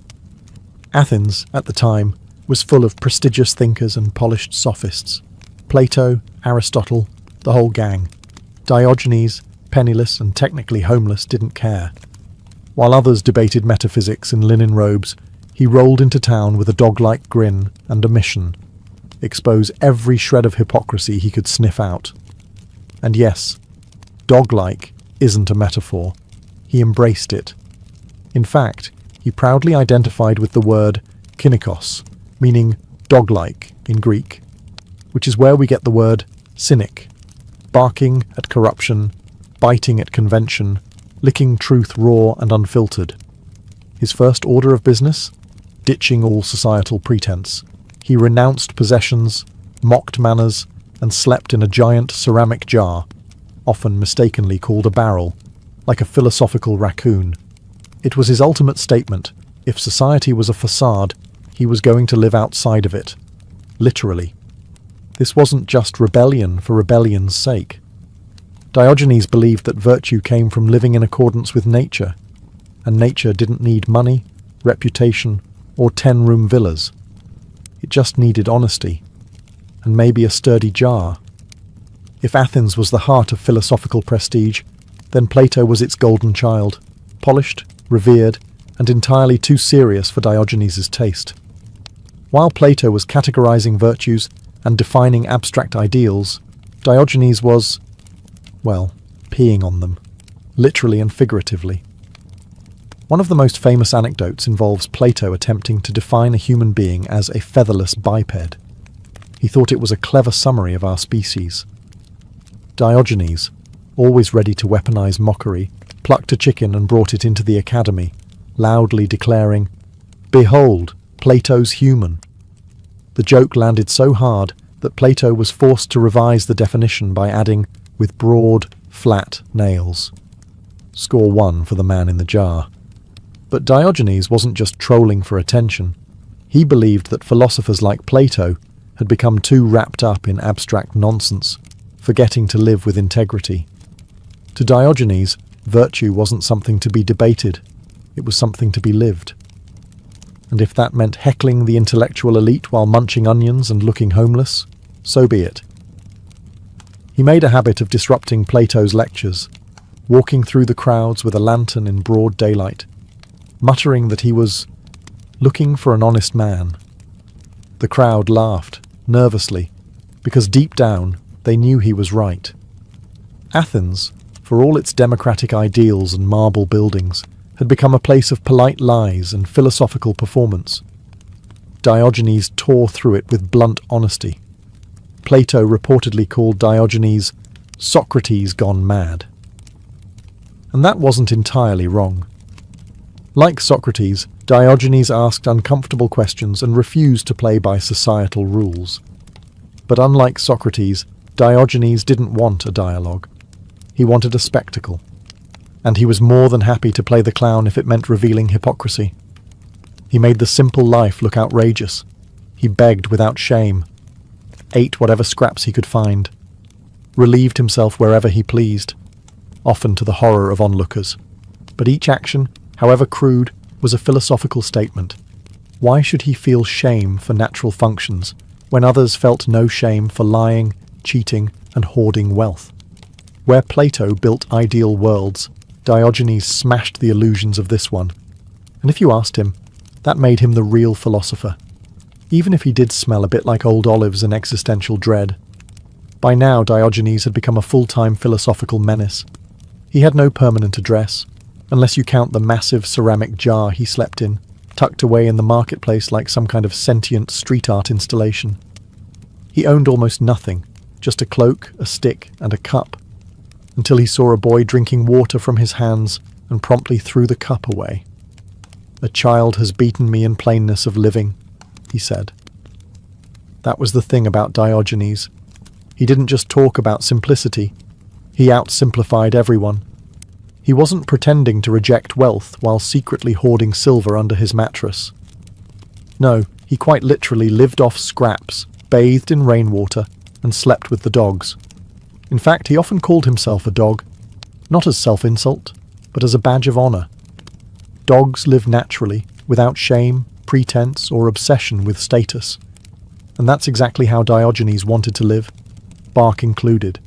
Athens, at the time, was full of prestigious thinkers and polished sophists. Plato, Aristotle, the whole gang. Diogenes, penniless and technically homeless, didn't care. While others debated metaphysics in linen robes, he rolled into town with a dog-like grin and a mission: expose every shred of hypocrisy he could sniff out. And yes, dog-like isn't a metaphor. He embraced it. In fact, he proudly identified with the word kynikos, meaning dog-like in Greek, which is where we get the word cynic, barking at corruption, biting at convention, licking truth raw and unfiltered. His first order of business? Ditching all societal pretense. He renounced possessions, mocked manners, and slept in a giant ceramic jar, often mistakenly called a barrel, like a philosophical raccoon. It was his ultimate statement: if society was a facade, he was going to live outside of it. Literally. This wasn't just rebellion for rebellion's sake. Diogenes believed that virtue came from living in accordance with nature, and nature didn't need money, reputation, or 10-room villas. It just needed honesty, and maybe a sturdy jar. If Athens was the heart of philosophical prestige, then Plato was its golden child, polished, revered, and entirely too serious for Diogenes' taste. While Plato was categorizing virtues and defining abstract ideals, Diogenes was, well, peeing on them, literally and figuratively. One of the most famous anecdotes involves Plato attempting to define a human being as a featherless biped. He thought it was a clever summary of our species. Diogenes, always ready to weaponize mockery, plucked a chicken and brought it into the academy, loudly declaring, "Behold, Plato's human." The joke landed so hard that Plato was forced to revise the definition by adding, "with broad, flat nails." Score 1 for the man in the jar. But Diogenes wasn't just trolling for attention. He believed that philosophers like Plato had become too wrapped up in abstract nonsense, forgetting to live with integrity. To Diogenes, virtue wasn't something to be debated, it was something to be lived. And if that meant heckling the intellectual elite while munching onions and looking homeless, so be it. He made a habit of disrupting Plato's lectures, walking through the crowds with a lantern in broad daylight, muttering that he was looking for an honest man. The crowd laughed, nervously, because deep down they knew he was right. Athens, for all its democratic ideals and marble buildings, had become a place of polite lies and philosophical performance. Diogenes tore through it with blunt honesty. Plato reportedly called Diogenes Socrates gone mad. And that wasn't entirely wrong. Like Socrates, Diogenes asked uncomfortable questions and refused to play by societal rules. But unlike Socrates, Diogenes didn't want a dialogue. He wanted a spectacle. And he was more than happy to play the clown if it meant revealing hypocrisy. He made the simple life look outrageous. He begged without shame, ate whatever scraps he could find, relieved himself wherever he pleased, often to the horror of onlookers. But each action, however crude, was a philosophical statement. Why should he feel shame for natural functions when others felt no shame for lying, cheating, and hoarding wealth? Where Plato built ideal worlds, Diogenes smashed the illusions of this one. And if you asked him, that made him the real philosopher, even if he did smell a bit like old olives and existential dread. By now, Diogenes had become a full-time philosophical menace. He had no permanent address, unless you count the massive ceramic jar he slept in, tucked away in the marketplace like some kind of sentient street art installation. He owned almost nothing, just a cloak, a stick, and a cup, until he saw a boy drinking water from his hands and promptly threw the cup away. "A child has beaten me in plainness of living," he said. That was the thing about Diogenes. He didn't just talk about simplicity. He outsimplified everyone. He wasn't pretending to reject wealth while secretly hoarding silver under his mattress. No, He quite literally lived off scraps, bathed in rainwater, and slept with the dogs. In fact, he often called himself a dog, not as self-insult, but as a badge of honour. Dogs live naturally, without shame, pretense, or obsession with status. And that's exactly how Diogenes wanted to live, bark included.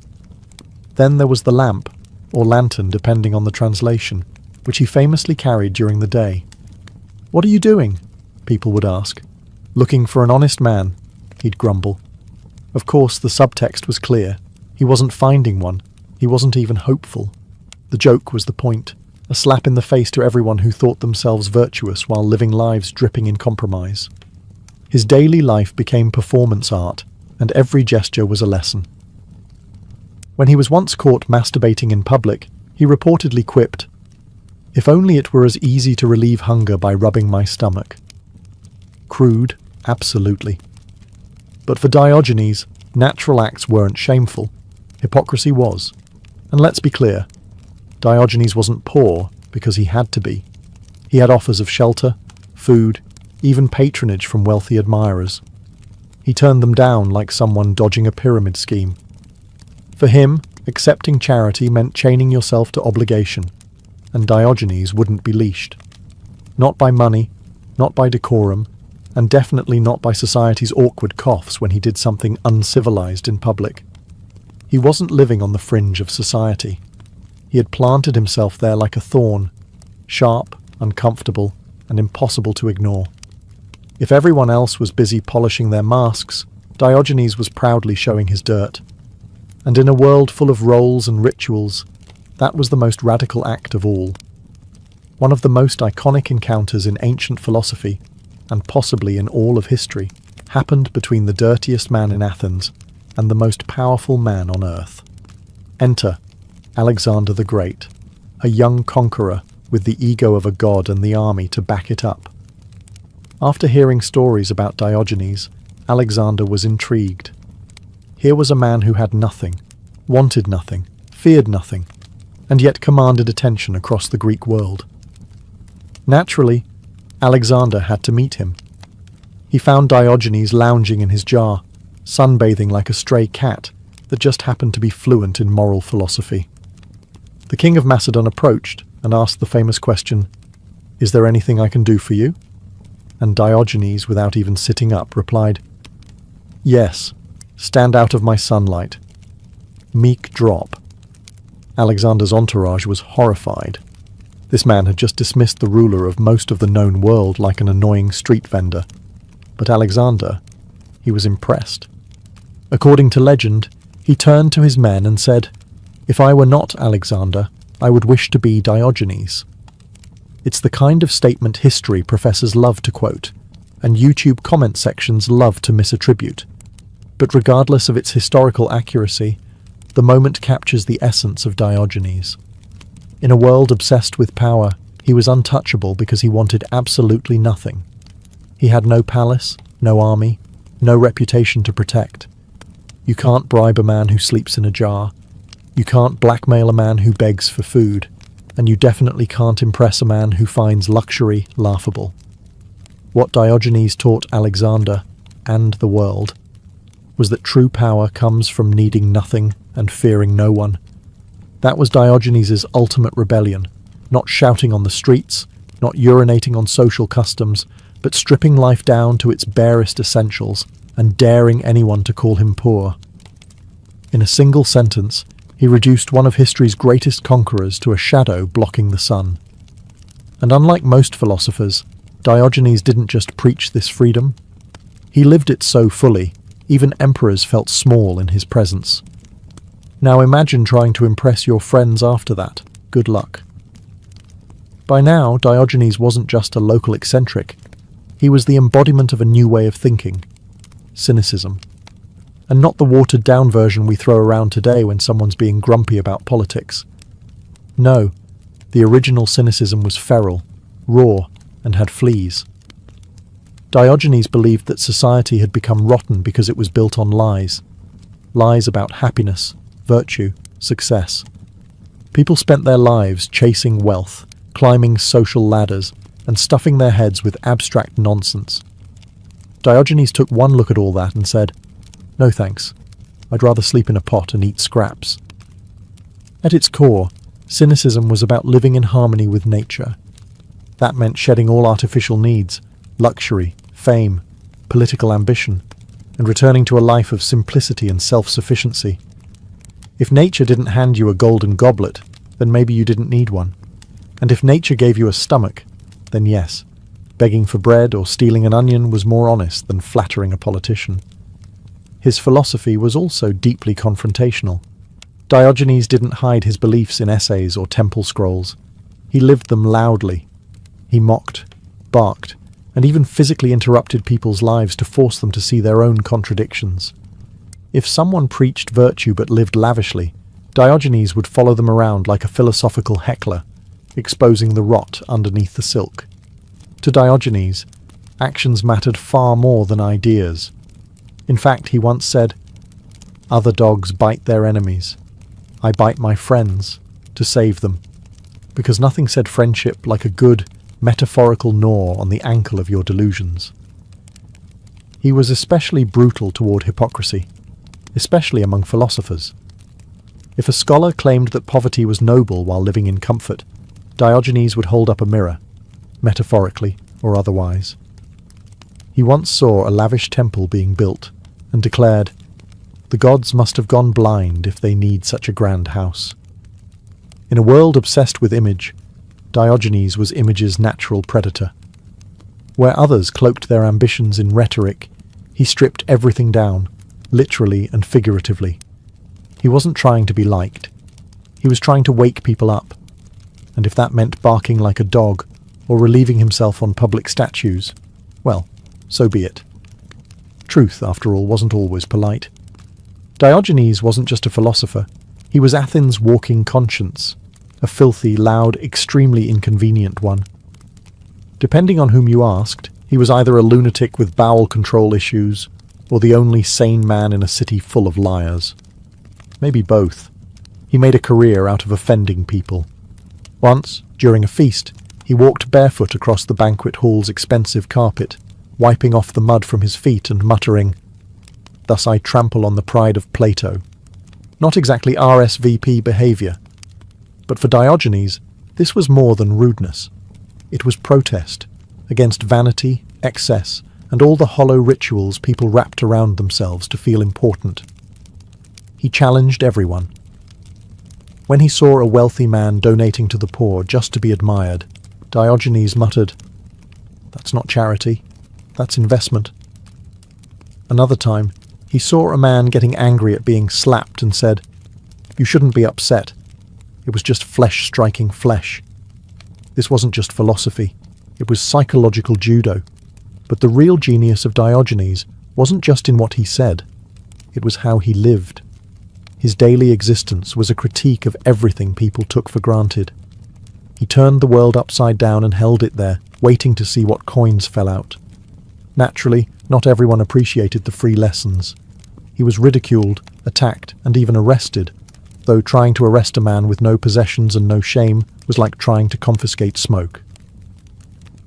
Then there was the lamp, or lantern depending on the translation, which he famously carried during the day. "What are you doing?" people would ask. "Looking for an honest man," he'd grumble. Of course, the subtext was clear. He wasn't finding one. He wasn't even hopeful. The joke was the point, a slap in the face to everyone who thought themselves virtuous while living lives dripping in compromise. His daily life became performance art, and every gesture was a lesson. When he was once caught masturbating in public, he reportedly quipped, "If only it were as easy to relieve hunger by rubbing my stomach." Crude, absolutely. But for Diogenes, natural acts weren't shameful. Hypocrisy was. And let's be clear, Diogenes wasn't poor because he had to be. He had offers of shelter, food, even patronage from wealthy admirers. He turned them down like someone dodging a pyramid scheme. For him, accepting charity meant chaining yourself to obligation, and Diogenes wouldn't be leashed. Not by money, not by decorum, and definitely not by society's awkward coughs when he did something uncivilized in public. He wasn't living on the fringe of society. He had planted himself there like a thorn, sharp, uncomfortable, and impossible to ignore. If everyone else was busy polishing their masks, Diogenes was proudly showing his dirt. And in a world full of roles and rituals, that was the most radical act of all. One of the most iconic encounters in ancient philosophy, and possibly in all of history, happened between the dirtiest man in Athens and the most powerful man on earth. Enter Alexander the Great, a young conqueror with the ego of a god and the army to back it up. After hearing stories about Diogenes, Alexander was intrigued. Here was a man who had nothing, wanted nothing, feared nothing, and yet commanded attention across the Greek world. Naturally, Alexander had to meet him. He found Diogenes lounging in his jar, sunbathing like a stray cat that just happened to be fluent in moral philosophy. The king of Macedon approached and asked the famous question, "Is there anything I can do for you?" And Diogenes, without even sitting up, replied, "Yes, stand out of my sunlight." Meek drop. Alexander's entourage was horrified. This man had just dismissed the ruler of most of the known world like an annoying street vendor. But Alexander, he was impressed. According to legend, he turned to his men and said, "If I were not Alexander, I would wish to be Diogenes." It's the kind of statement history professors love to quote, and YouTube comment sections love to misattribute. But regardless of its historical accuracy, the moment captures the essence of Diogenes. In a world obsessed with power, he was untouchable because he wanted absolutely nothing. He had no palace, no army, no reputation to protect. You can't bribe a man who sleeps in a jar. You can't blackmail a man who begs for food. And you definitely can't impress a man who finds luxury laughable. What Diogenes taught Alexander, and the world, was that true power comes from needing nothing and fearing no one. That was Diogenes' ultimate rebellion, not shouting on the streets, not urinating on social customs, but stripping life down to its barest essentials and daring anyone to call him poor. In a single sentence, he reduced one of history's greatest conquerors to a shadow blocking the sun. And unlike most philosophers, Diogenes didn't just preach this freedom. He lived it so fully, even emperors felt small in his presence. Now imagine trying to impress your friends after that. Good luck. By now, Diogenes wasn't just a local eccentric. He was the embodiment of a new way of thinking. Cynicism. And not the watered-down version we throw around today when someone's being grumpy about politics. No, the original cynicism was feral, raw, and had fleas. Diogenes believed that society had become rotten because it was built on lies. Lies about happiness, virtue, success. People spent their lives chasing wealth, climbing social ladders, and stuffing their heads with abstract nonsense. Diogenes took one look at all that and said, "No thanks. I'd rather sleep in a pot and eat scraps." At its core, cynicism was about living in harmony with nature. That meant shedding all artificial needs, luxury, fame, political ambition, and returning to a life of simplicity and self-sufficiency. If nature didn't hand you a golden goblet, then maybe you didn't need one. And if nature gave you a stomach, then yes, begging for bread or stealing an onion was more honest than flattering a politician. His philosophy was also deeply confrontational. Diogenes didn't hide his beliefs in essays or temple scrolls. He lived them loudly. He mocked, barked, and even physically interrupted people's lives to force them to see their own contradictions. If someone preached virtue but lived lavishly, Diogenes would follow them around like a philosophical heckler, exposing the rot underneath the silk. To Diogenes, actions mattered far more than ideas. In fact, he once said, "Other dogs bite their enemies. I bite my friends to save them," because nothing said friendship like a good, metaphorical gnaw on the ankle of your delusions. He was especially brutal toward hypocrisy, especially among philosophers. If a scholar claimed that poverty was noble while living in comfort, Diogenes would hold up a mirror, metaphorically or otherwise. He once saw a lavish temple being built and declared, "The gods must have gone blind if they need such a grand house." In a world obsessed with image, Diogenes was image's natural predator. Where others cloaked their ambitions in rhetoric, he stripped everything down, literally and figuratively. He wasn't trying to be liked. He was trying to wake people up. And if that meant barking like a dog or relieving himself on public statues, well, so be it. Truth, after all, wasn't always polite. Diogenes wasn't just a philosopher. He was Athens' walking conscience, a filthy, loud, extremely inconvenient one. Depending on whom you asked, he was either a lunatic with bowel control issues or the only sane man in a city full of liars. Maybe both. He made a career out of offending people. Once, during a feast, he walked barefoot across the banquet hall's expensive carpet, wiping off the mud from his feet and muttering, "Thus I trample on the pride of Plato." Not exactly RSVP behaviour. But for Diogenes, this was more than rudeness. It was protest against vanity, excess, and all the hollow rituals people wrapped around themselves to feel important. He challenged everyone. When he saw a wealthy man donating to the poor just to be admired, Diogenes muttered, "That's not charity, that's investment." Another time, he saw a man getting angry at being slapped and said, "You shouldn't be upset. It was just flesh striking flesh." This wasn't just philosophy, it was psychological judo. But the real genius of Diogenes wasn't just in what he said, it was how he lived. His daily existence was a critique of everything people took for granted. He turned the world upside down and held it there, waiting to see what coins fell out. Naturally, not everyone appreciated the free lessons. He was ridiculed, attacked, and even arrested, though trying to arrest a man with no possessions and no shame was like trying to confiscate smoke.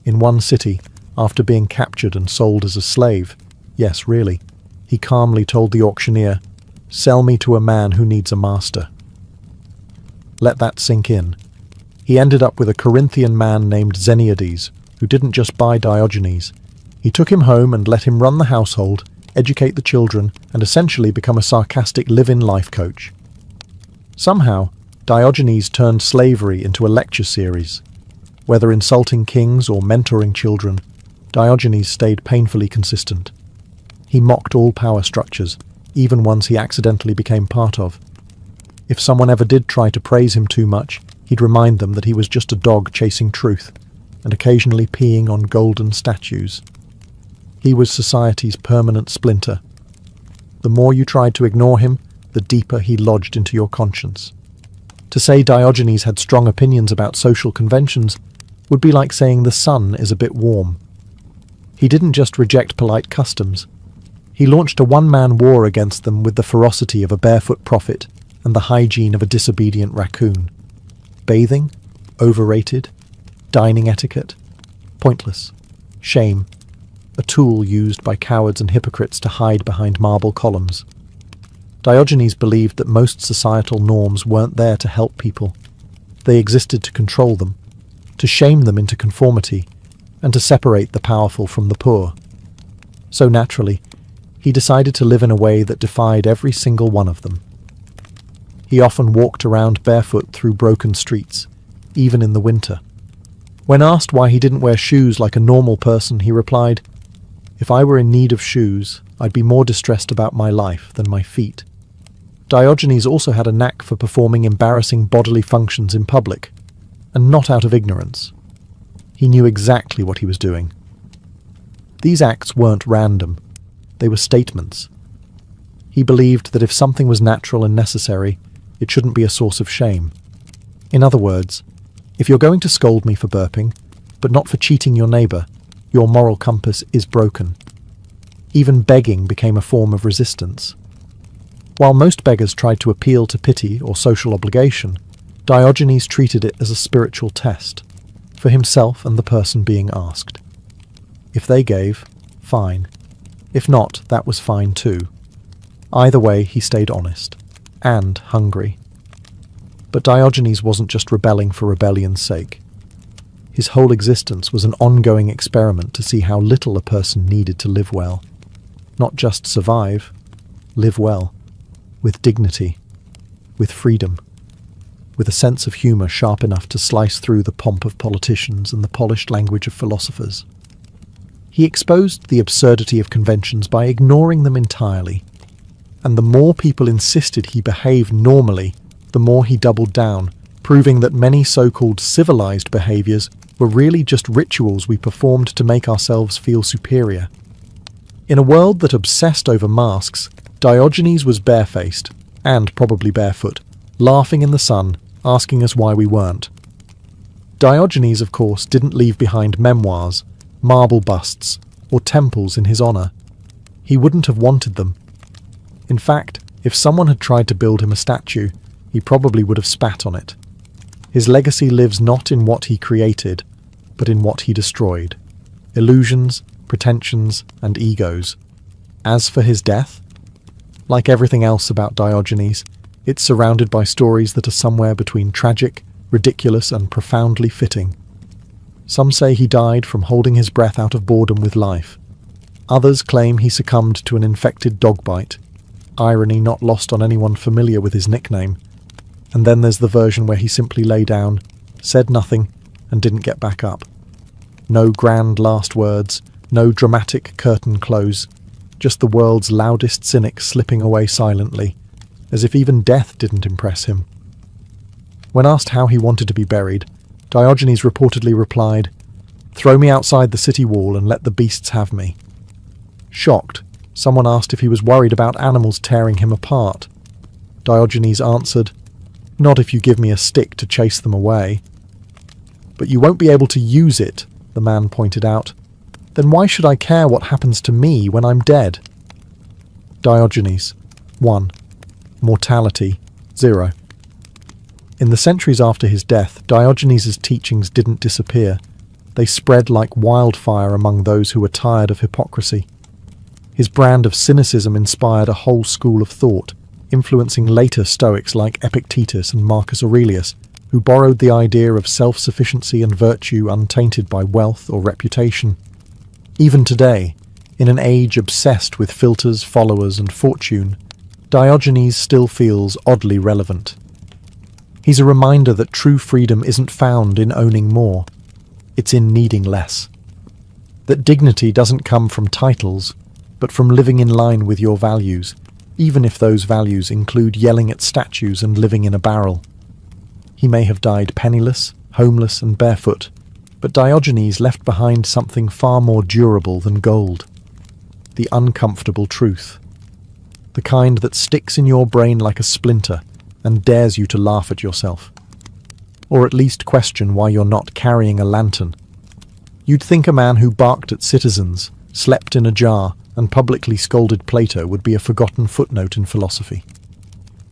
In one city, after being captured and sold as a slave, yes, really, he calmly told the auctioneer, "Sell me to a man who needs a master." Let that sink in. He ended up with a Corinthian man named Xeniades, who didn't just buy Diogenes. He took him home and let him run the household, educate the children, and essentially become a sarcastic live-in life coach. Somehow, Diogenes turned slavery into a lecture series. Whether insulting kings or mentoring children, Diogenes stayed painfully consistent. He mocked all power structures, even ones he accidentally became part of. If someone ever did try to praise him too much, he'd remind them that he was just a dog chasing truth, and occasionally peeing on golden statues. He was society's permanent splinter. The more you tried to ignore him, the deeper he lodged into your conscience. To say Diogenes had strong opinions about social conventions would be like saying the sun is a bit warm. He didn't just reject polite customs. He launched a one-man war against them with the ferocity of a barefoot prophet and the hygiene of a disobedient raccoon. Bathing? Overrated? Dining etiquette? Pointless. Shame. a tool used by cowards and hypocrites to hide behind marble columns. Diogenes believed that most societal norms weren't there to help people. They existed to control them, to shame them into conformity, and to separate the powerful from the poor. So naturally, he decided to live in a way that defied every single one of them. He often walked around barefoot through broken streets, even in the winter. When asked why he didn't wear shoes like a normal person, he replied, "If I were in need of shoes, I'd be more distressed about my life than my feet." Diogenes also had a knack for performing embarrassing bodily functions in public, and not out of ignorance. He knew exactly what he was doing. These acts weren't random, they were statements. He believed that if something was natural and necessary, it shouldn't be a source of shame. In other words, if you're going to scold me for burping, but not for cheating your neighbour, your moral compass is broken. Even begging became a form of resistance. While most beggars tried to appeal to pity or social obligation, Diogenes treated it as a spiritual test, for himself and the person being asked. If they gave, fine. If not, that was fine too. Either way, he stayed honest, and hungry. But Diogenes wasn't just rebelling for rebellion's sake. His whole existence was an ongoing experiment to see how little a person needed to live well. Not just survive, live well. With dignity, with freedom, with a sense of humour sharp enough to slice through the pomp of politicians and the polished language of philosophers. He exposed the absurdity of conventions by ignoring them entirely, and the more people insisted he behave normally, the more he doubled down, proving that many so-called civilized behaviours were really just rituals we performed to make ourselves feel superior. In a world that obsessed over masks, Diogenes was barefaced, and probably barefoot, laughing in the sun, asking us why we weren't. Diogenes, of course, didn't leave behind memoirs, marble busts, or temples in his honour. He wouldn't have wanted them. In fact, if someone had tried to build him a statue, he probably would have spat on it. His legacy lives not in what he created, but in what he destroyed. Illusions, pretensions, and egos. As for his death, like everything else about Diogenes, it's surrounded by stories that are somewhere between tragic, ridiculous, and profoundly fitting. Some say he died from holding his breath out of boredom with life. Others claim he succumbed to an infected dog bite, irony not lost on anyone familiar with his nickname. And then there's the version where he simply lay down, said nothing, and didn't get back up. No grand last words, no dramatic curtain close, just the world's loudest cynic slipping away silently, as if even death didn't impress him. When asked how he wanted to be buried, Diogenes reportedly replied, "Throw me outside the city wall and let the beasts have me." Shocked, someone asked if he was worried about animals tearing him apart. Diogenes answered, "Not if you give me a stick to chase them away." "But you won't be able to use it," the man pointed out. "Then why should I care what happens to me when I'm dead?" Diogenes. 1. Mortality. 0. In the centuries after his death, Diogenes' teachings didn't disappear. They spread like wildfire among those who were tired of hypocrisy. His brand of cynicism inspired a whole school of thought, influencing later Stoics like Epictetus and Marcus Aurelius, who borrowed the idea of self-sufficiency and virtue untainted by wealth or reputation. Even today, in an age obsessed with filters, followers, and fortune, Diogenes still feels oddly relevant. He's a reminder that true freedom isn't found in owning more, it's in needing less. That dignity doesn't come from titles, but from living in line with your values, even if those values include yelling at statues and living in a barrel. He may have died penniless, homeless, and barefoot, but Diogenes left behind something far more durable than gold. The uncomfortable truth. The kind that sticks in your brain like a splinter and dares you to laugh at yourself. Or at least question why you're not carrying a lantern. You'd think a man who barked at citizens, slept in a jar, and publicly scolded Plato would be a forgotten footnote in philosophy.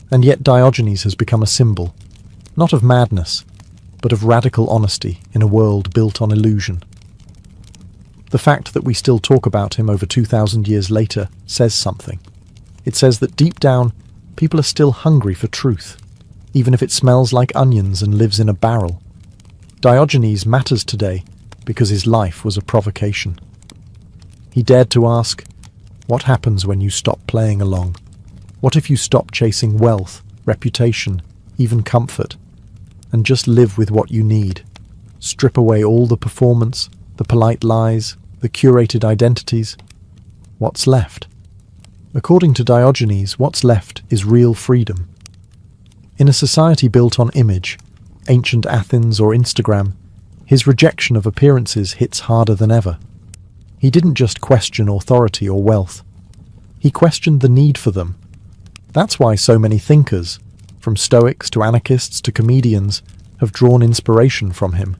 And yet Diogenes has become a symbol, not of madness, but of radical honesty in a world built on illusion. The fact that we still talk about him over 2,000 years later says something. It says that deep down, people are still hungry for truth, even if it smells like onions and lives in a barrel. Diogenes matters today because his life was a provocation. He dared to ask, what happens when you stop playing along? What if you stop chasing wealth, reputation, even comfort, and just live with what you need? Strip away all the performance, the polite lies, the curated identities. What's left? According to Diogenes, what's left is real freedom. In a society built on image, ancient Athens or Instagram, his rejection of appearances hits harder than ever. He didn't just question authority or wealth. He questioned the need for them. That's why so many thinkers, from Stoics to anarchists to comedians, have drawn inspiration from him.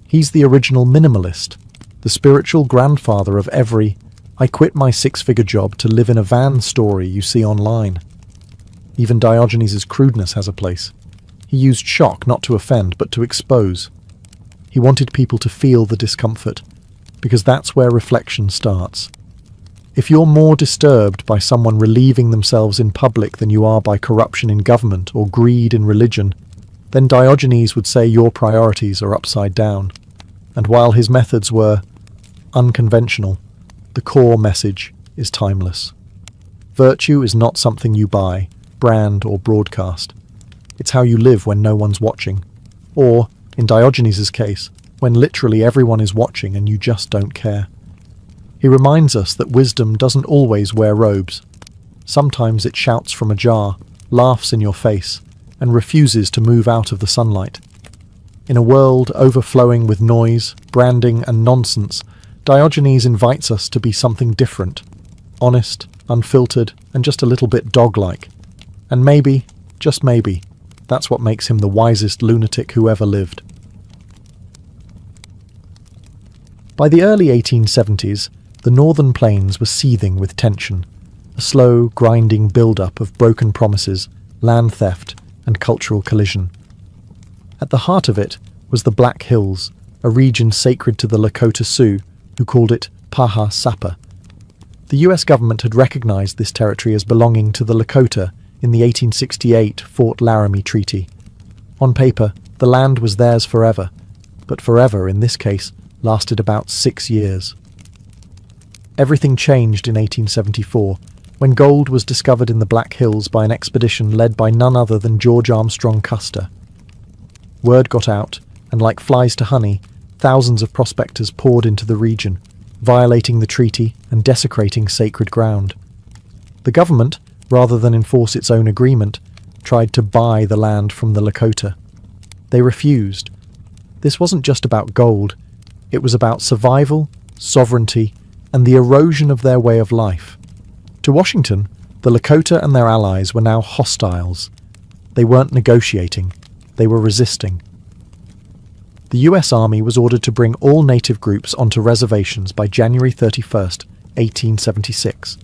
He's the original minimalist, the spiritual grandfather of every "I quit my six-figure job to live in a van" story you see online. Even Diogenes' crudeness has a place. He used shock not to offend but to expose. He wanted people to feel the discomfort, because that's where reflection starts. If you're more disturbed by someone relieving themselves in public than you are by corruption in government or greed in religion, then Diogenes would say your priorities are upside down. And while his methods were unconventional, the core message is timeless. Virtue is not something you buy, brand, or broadcast. It's how you live when no one's watching. Or, in Diogenes' case, when literally everyone is watching and you just don't care. He reminds us that wisdom doesn't always wear robes. Sometimes it shouts from a jar, laughs in your face, and refuses to move out of the sunlight. In a world overflowing with noise, branding, and nonsense, Diogenes invites us to be something different, honest, unfiltered, and just a little bit dog-like. And maybe, just maybe, that's what makes him the wisest lunatic who ever lived. By the early 1870s, the northern plains were seething with tension, a slow, grinding build-up of broken promises, land theft, and cultural collision. At the heart of it was the Black Hills, a region sacred to the Lakota Sioux, who called it Paha Sapa. The US government had recognized this territory as belonging to the Lakota in the 1868 Fort Laramie Treaty. On paper, the land was theirs forever, but forever, in this case, lasted about 6 years. Everything changed in 1874, when gold was discovered in the Black Hills by an expedition led by none other than George Armstrong Custer. Word got out, and like flies to honey, thousands of prospectors poured into the region, violating the treaty and desecrating sacred ground. The government, rather than enforce its own agreement, tried to buy the land from the Lakota. They refused. This wasn't just about gold, it was about survival, sovereignty, and the erosion of their way of life. To Washington, the Lakota and their allies were now hostiles. They weren't negotiating, they were resisting. The US Army was ordered to bring all native groups onto reservations by January 31st, 1876.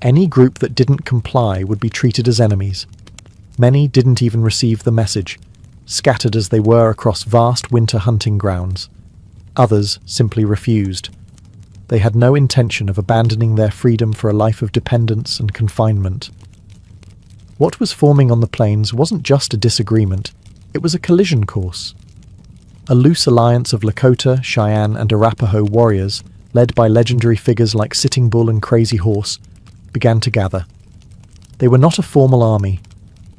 Any group that didn't comply would be treated as enemies. Many didn't even receive the message, scattered as they were across vast winter hunting grounds. Others simply refused. They had no intention of abandoning their freedom for a life of dependence and confinement. What was forming on the plains wasn't just a disagreement, it was a collision course. A loose alliance of Lakota, Cheyenne, and Arapaho warriors, led by legendary figures like Sitting Bull and Crazy Horse, began to gather. They were not a formal army,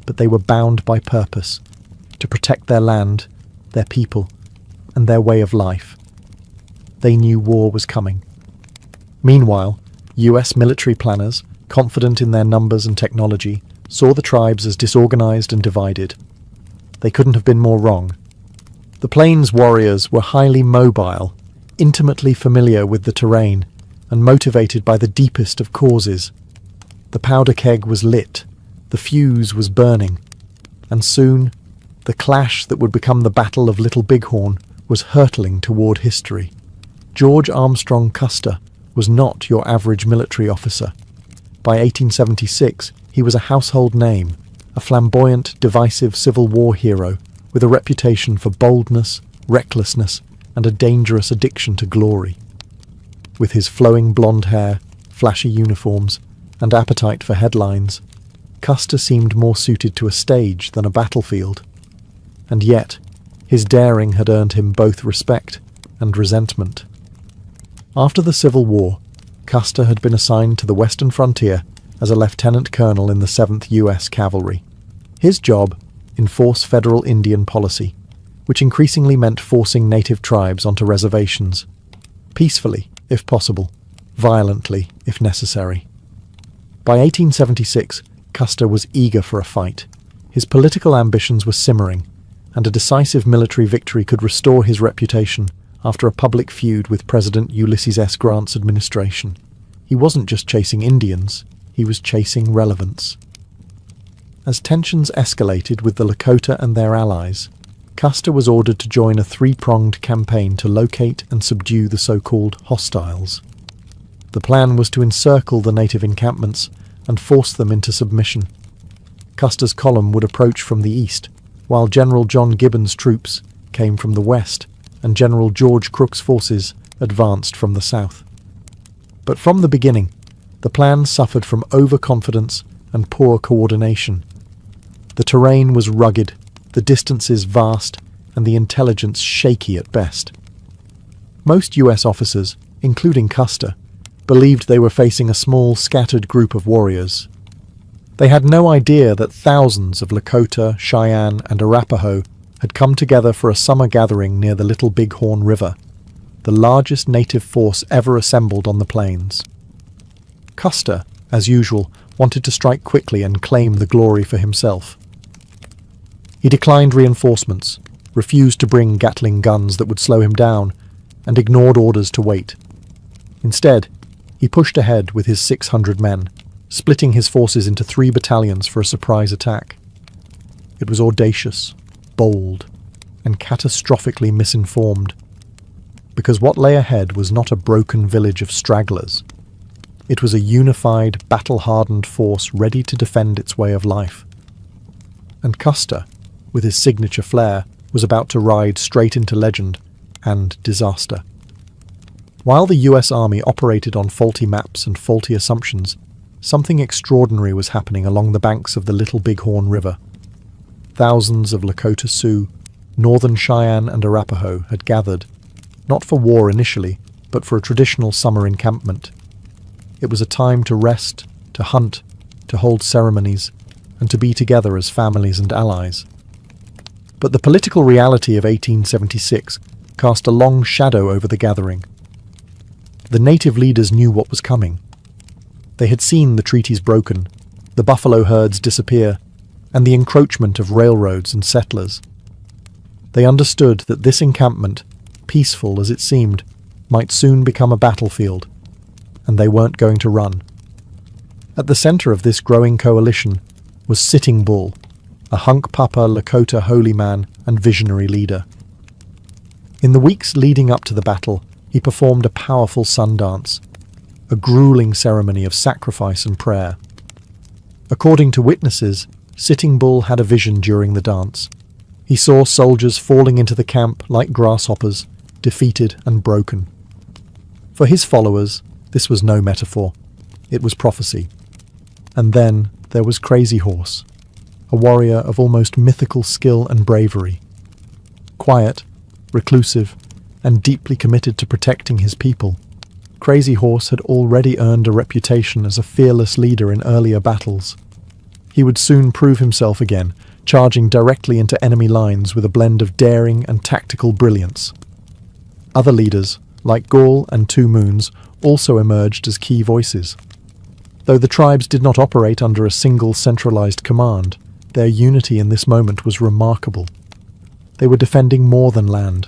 but they were bound by purpose, to protect their land, their people, and their way of life. They knew war was coming. Meanwhile, US military planners, confident in their numbers and technology, saw the tribes as disorganized and divided. They couldn't have been more wrong. The Plains warriors were highly mobile, intimately familiar with the terrain, and motivated by the deepest of causes. The powder keg was lit, the fuse was burning, and soon, the clash that would become the Battle of Little Bighorn was hurtling toward history. George Armstrong Custer was not your average military officer. By 1876, he was a household name, a flamboyant, divisive Civil War hero with a reputation for boldness, recklessness, and a dangerous addiction to glory. with his flowing blonde hair, flashy uniforms, and appetite for headlines, Custer seemed more suited to a stage than a battlefield. And yet, his daring had earned him both respect and resentment. After the Civil War, Custer had been assigned to the western frontier as a lieutenant colonel in the 7th U.S. Cavalry. His job, enforce federal Indian policy, which increasingly meant forcing native tribes onto reservations, peacefully, if possible, violently, if necessary. By 1876, Custer was eager for a fight. His political ambitions were simmering, and a decisive military victory could restore his reputation after a public feud with President Ulysses S. Grant's administration. He wasn't just chasing Indians, he was chasing relevance. As tensions escalated with the Lakota and their allies, Custer was ordered to join a three-pronged campaign to locate and subdue the so-called hostiles. The plan was to encircle the native encampments and force them into submission. Custer's column would approach from the east, while General John Gibbon's troops came from the west and General George Crook's forces advanced from the south. But from the beginning, the plan suffered from overconfidence and poor coordination. The terrain was rugged, the distances vast, and the intelligence shaky at best. Most US officers, including Custer, believed they were facing a small, scattered group of warriors. They had no idea that thousands of Lakota, Cheyenne, and Arapaho had come together for a summer gathering near the Little Bighorn River, the largest native force ever assembled on the plains. Custer, as usual, wanted to strike quickly and claim the glory for himself. He declined reinforcements, refused to bring Gatling guns that would slow him down, and ignored orders to wait. Instead, he pushed ahead with his 600 men, splitting his forces into 3 battalions for a surprise attack. It was audacious, bold, and catastrophically misinformed, because what lay ahead was not a broken village of stragglers. It was a unified, battle-hardened force ready to defend its way of life. And Custer, with his signature flair, was about to ride straight into legend and disaster. While the US Army operated on faulty maps and faulty assumptions, something extraordinary was happening along the banks of the Little Bighorn River. Thousands of Lakota Sioux, Northern Cheyenne and Arapaho had gathered, not for war initially, but for a traditional summer encampment. It was a time to rest, to hunt, to hold ceremonies, and to be together as families and allies. But the political reality of 1876 cast a long shadow over the gathering. The native leaders knew what was coming. They had seen the treaties broken, the buffalo herds disappear, and the encroachment of railroads and settlers. They understood that this encampment, peaceful as it seemed, might soon become a battlefield, and they weren't going to run. At the center of this growing coalition was Sitting Bull, a hunk-papa Lakota holy man and visionary leader. In the weeks leading up to the battle, he performed a powerful sun dance, a grueling ceremony of sacrifice and prayer. According to witnesses, Sitting Bull had a vision during the dance. He saw soldiers falling into the camp like grasshoppers, defeated and broken. For his followers, this was no metaphor. It was prophecy. And then there was Crazy Horse, a warrior of almost mythical skill and bravery. Quiet, reclusive, and deeply committed to protecting his people, Crazy Horse had already earned a reputation as a fearless leader in earlier battles. He would soon prove himself again, charging directly into enemy lines with a blend of daring and tactical brilliance. Other leaders, like Gall and Two Moons, also emerged as key voices. Though the tribes did not operate under a single centralized command, their unity in this moment was remarkable. They were defending more than land.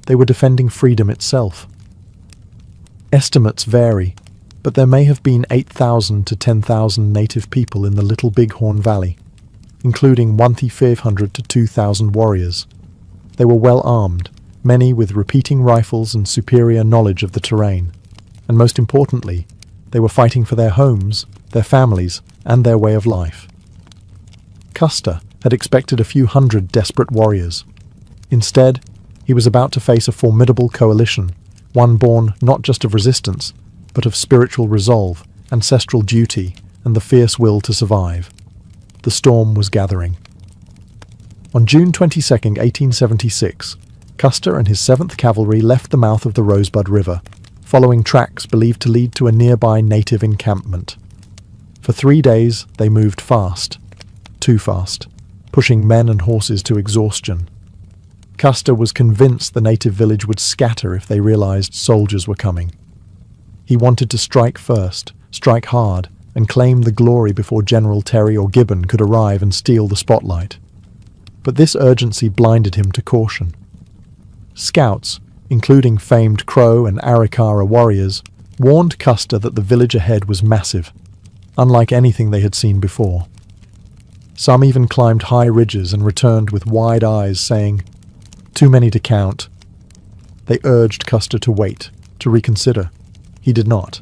They were defending freedom itself. Estimates vary, but there may have been 8,000 to 10,000 native people in the Little Bighorn Valley, including 1,500 to 2,000 warriors. They were well armed, many with repeating rifles and superior knowledge of the terrain, and most importantly, they were fighting for their homes, their families, and their way of life. Custer had expected a few hundred desperate warriors. Instead, he was about to face a formidable coalition, one born not just of resistance, but of spiritual resolve, ancestral duty, and the fierce will to survive. The storm was gathering. On June 22, 1876, Custer and his 7th Cavalry left the mouth of the Rosebud River, following tracks believed to lead to a nearby native encampment. For 3 days, they moved fast, too fast, pushing men and horses to exhaustion. Custer was convinced the native village would scatter if they realized soldiers were coming. He wanted to strike first, strike hard, and claim the glory before General Terry or Gibbon could arrive and steal the spotlight. But this urgency blinded him to caution. Scouts, including famed Crow and Arikara warriors, warned Custer that the village ahead was massive, unlike anything they had seen before. Some even climbed high ridges and returned with wide eyes, saying, "Too many to count." They urged Custer to wait, to reconsider. He did not.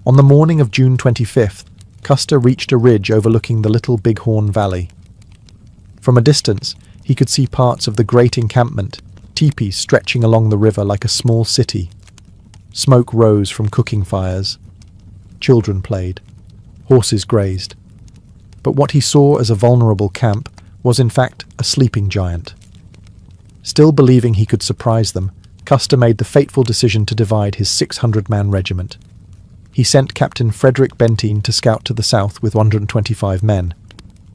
On the morning of June 25th, Custer reached a ridge overlooking the Little Bighorn Valley. From a distance, he could see parts of the great encampment, teepees stretching along the river like a small city. Smoke rose from cooking fires. Children played. Horses grazed. But what he saw as a vulnerable camp was in fact a sleeping giant. Still believing he could surprise them, Custer made the fateful decision to divide his 600-man regiment. He sent Captain Frederick Benteen to scout to the south with 125 men.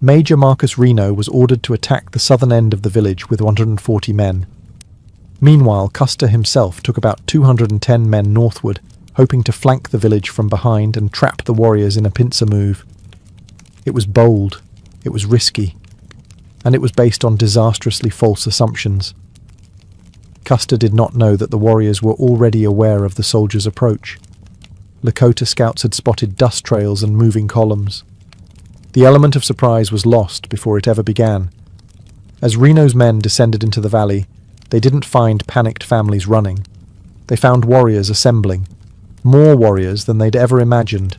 Major Marcus Reno was ordered to attack the southern end of the village with 140 men. Meanwhile, Custer himself took about 210 men northward, hoping to flank the village from behind and trap the warriors in a pincer move. It was bold, it was risky, and it was based on disastrously false assumptions. Custer did not know that the warriors were already aware of the soldiers' approach. Lakota scouts had spotted dust trails and moving columns. The element of surprise was lost before it ever began. As Reno's men descended into the valley, they didn't find panicked families running. They found warriors assembling, more warriors than they'd ever imagined,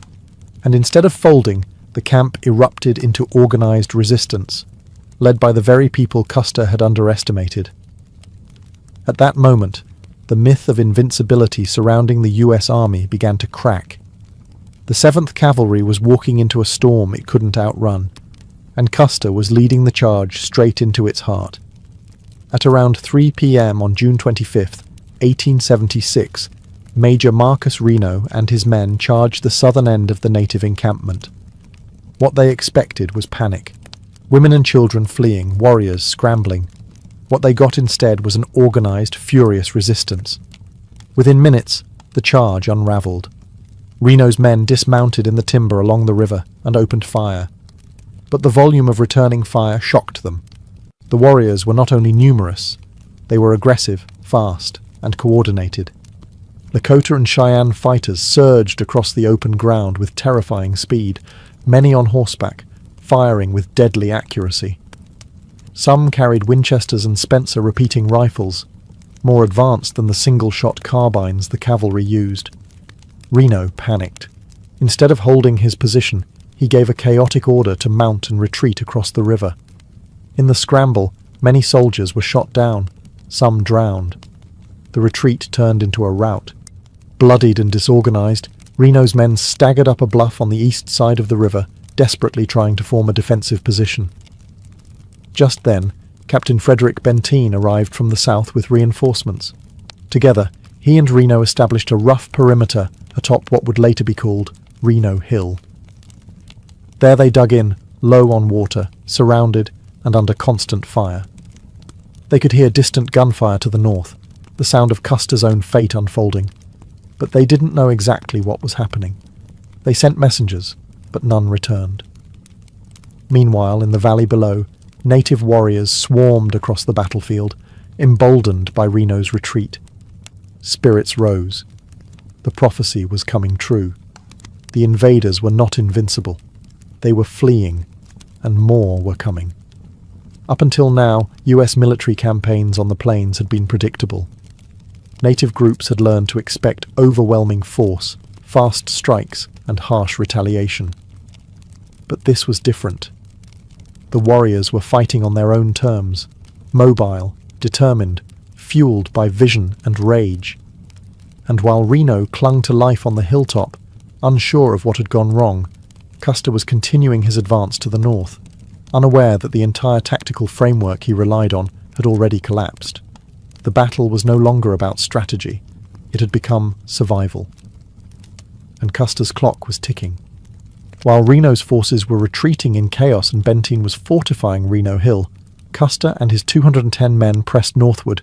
and instead of folding, the camp erupted into organized resistance, led by the very people Custer had underestimated. At that moment, the myth of invincibility surrounding the U.S. Army began to crack. The 7th Cavalry was walking into a storm it couldn't outrun, and Custer was leading the charge straight into its heart. At around 3 p.m. on June 25, 1876, Major Marcus Reno and his men charged the southern end of the native encampment. What they expected was panic. Women and children fleeing, warriors scrambling. What they got instead was an organized, furious resistance. Within minutes, the charge unraveled. Reno's men dismounted in the timber along the river and opened fire. But the volume of returning fire shocked them. The warriors were not only numerous, they were aggressive, fast, and coordinated. Lakota and Cheyenne fighters surged across the open ground with terrifying speed, many on horseback, firing with deadly accuracy. Some carried Winchesters and Spencer repeating rifles, more advanced than the single-shot carbines the cavalry used. Reno panicked. Instead of holding his position, he gave a chaotic order to mount and retreat across the river. In the scramble, many soldiers were shot down, some drowned. The retreat turned into a rout. Bloodied and disorganized, Reno's men staggered up a bluff on the east side of the river, desperately trying to form a defensive position. Just then, Captain Frederick Benteen arrived from the south with reinforcements. Together, he and Reno established a rough perimeter atop what would later be called Reno Hill. There they dug in, low on water, surrounded and under constant fire. They could hear distant gunfire to the north, the sound of Custer's own fate unfolding, but they didn't know exactly what was happening. They sent messengers, but none returned. Meanwhile, in the valley below, native warriors swarmed across the battlefield, emboldened by Reno's retreat. Spirits rose. The prophecy was coming true. The invaders were not invincible. They were fleeing, and more were coming. Up until now, US military campaigns on the plains had been predictable. Native groups had learned to expect overwhelming force, fast strikes, and harsh retaliation. But this was different. The warriors were fighting on their own terms, mobile, determined, fueled by vision and rage. And while Reno clung to life on the hilltop, unsure of what had gone wrong, Custer was continuing his advance to the north, unaware that the entire tactical framework he relied on had already collapsed. The battle was no longer about strategy. It had become survival. And Custer's clock was ticking. While Reno's forces were retreating in chaos and Benteen was fortifying Reno Hill, Custer and his 210 men pressed northward,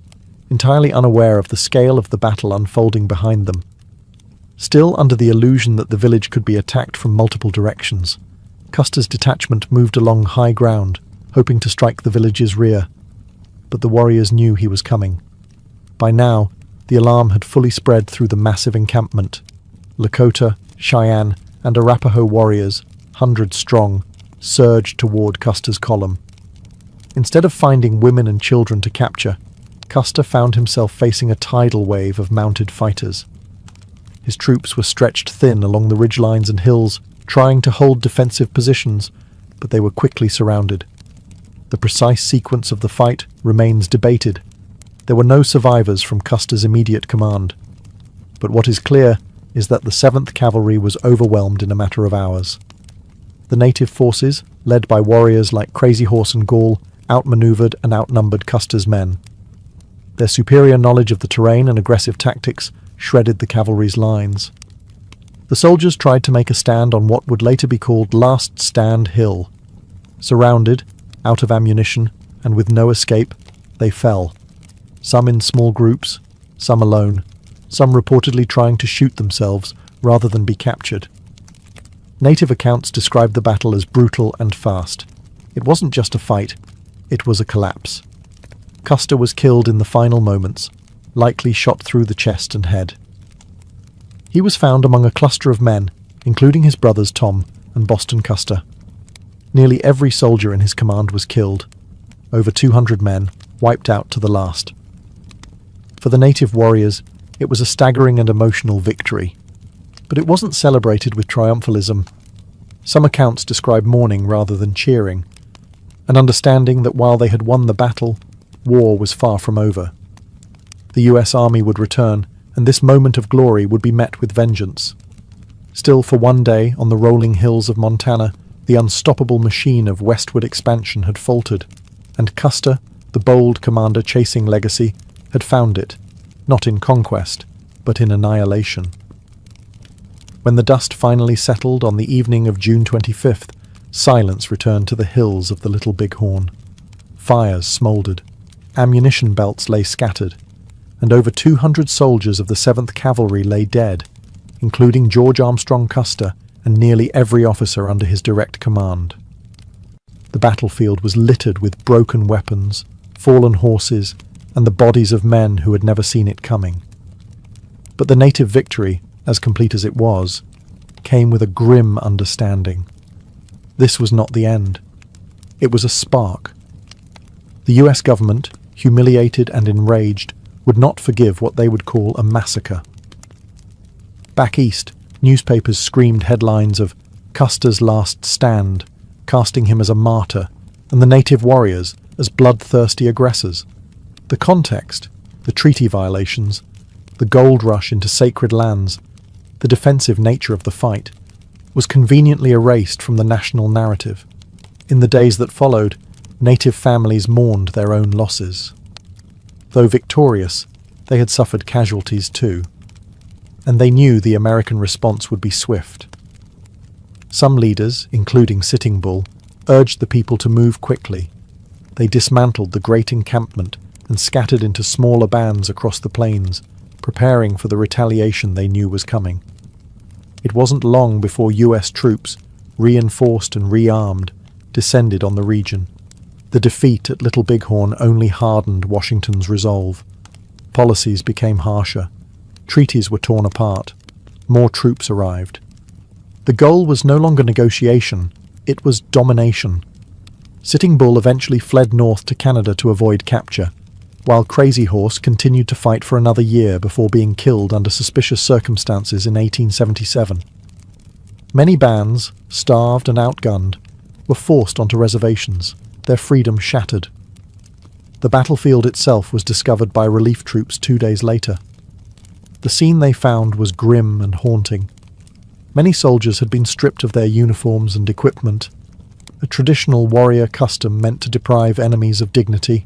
entirely unaware of the scale of the battle unfolding behind them. Still under the illusion that the village could be attacked from multiple directions, Custer's detachment moved along high ground, hoping to strike the village's rear. But the warriors knew he was coming. By now, the alarm had fully spread through the massive encampment. Lakota, Cheyenne, and Arapaho warriors, hundreds strong, surged toward Custer's column. Instead of finding women and children to capture, Custer found himself facing a tidal wave of mounted fighters. His troops were stretched thin along the ridgelines and hills, trying to hold defensive positions, but they were quickly surrounded. The precise sequence of the fight remains debated. There were no survivors from Custer's immediate command. But what is clear is that the 7th Cavalry was overwhelmed in a matter of hours. The native forces, led by warriors like Crazy Horse and Gall, outmaneuvered and outnumbered Custer's men. Their superior knowledge of the terrain and aggressive tactics shredded the cavalry's lines. The soldiers tried to make a stand on what would later be called Last Stand Hill. Surrounded, out of ammunition, and with no escape, they fell. Some in small groups, some alone, some reportedly trying to shoot themselves rather than be captured. Native accounts described the battle as brutal and fast. It wasn't just a fight, it was a collapse. Custer was killed in the final moments, likely shot through the chest and head. He was found among a cluster of men, including his brothers Tom and Boston Custer. Nearly every soldier in his command was killed. Over 200 men, wiped out to the last. For the native warriors, it was a staggering and emotional victory. But it wasn't celebrated with triumphalism. Some accounts describe mourning rather than cheering, an understanding that while they had won the battle, war was far from over. The US Army would return, and this moment of glory would be met with vengeance. Still, for one day, on the rolling hills of Montana, the unstoppable machine of westward expansion had faltered, and Custer, the bold commander chasing legacy, had found it, not in conquest, but in annihilation. When the dust finally settled on the evening of June 25th, silence returned to the hills of the Little Bighorn. Fires smouldered, ammunition belts lay scattered, and over 200 soldiers of the 7th Cavalry lay dead, including George Armstrong Custer and nearly every officer under his direct command. The battlefield was littered with broken weapons, fallen horses, and the bodies of men who had never seen it coming. But the native victory, as complete as it was, came with a grim understanding. This was not the end. It was a spark. The US government, humiliated and enraged, would not forgive what they would call a massacre. Back east, newspapers screamed headlines of Custer's last stand, casting him as a martyr, and the native warriors as bloodthirsty aggressors. The context, the treaty violations, the gold rush into sacred lands, the defensive nature of the fight, was conveniently erased from the national narrative. In the days that followed, native families mourned their own losses. Though victorious, they had suffered casualties too, and they knew the American response would be swift. Some leaders, including Sitting Bull, urged the people to move quickly. They dismantled the great encampment and scattered into smaller bands across the plains, preparing for the retaliation they knew was coming. It wasn't long before US troops, reinforced and rearmed, descended on the region. The defeat at Little Bighorn only hardened Washington's resolve. Policies became harsher. Treaties were torn apart. More troops arrived. The goal was no longer negotiation, it was domination. Sitting Bull eventually fled north to Canada to avoid capture, while Crazy Horse continued to fight for another year before being killed under suspicious circumstances in 1877. Many bands, starved and outgunned, were forced onto reservations, their freedom shattered. The battlefield itself was discovered by relief troops 2 days later. The scene they found was grim and haunting. Many soldiers had been stripped of their uniforms and equipment, a traditional warrior custom meant to deprive enemies of dignity.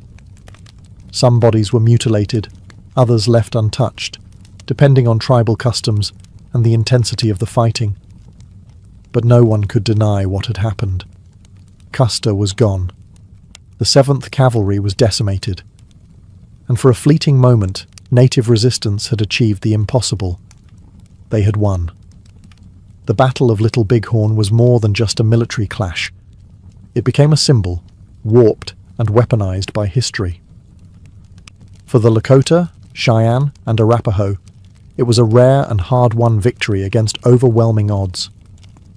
Some bodies were mutilated, others left untouched, depending on tribal customs and the intensity of the fighting. But no one could deny what had happened. Custer was gone. The 7th Cavalry was decimated. And for a fleeting moment, native resistance had achieved the impossible. They had won. The Battle of Little Bighorn was more than just a military clash. It became a symbol, warped and weaponized by history. For the Lakota, Cheyenne, and Arapaho, it was a rare and hard-won victory against overwhelming odds.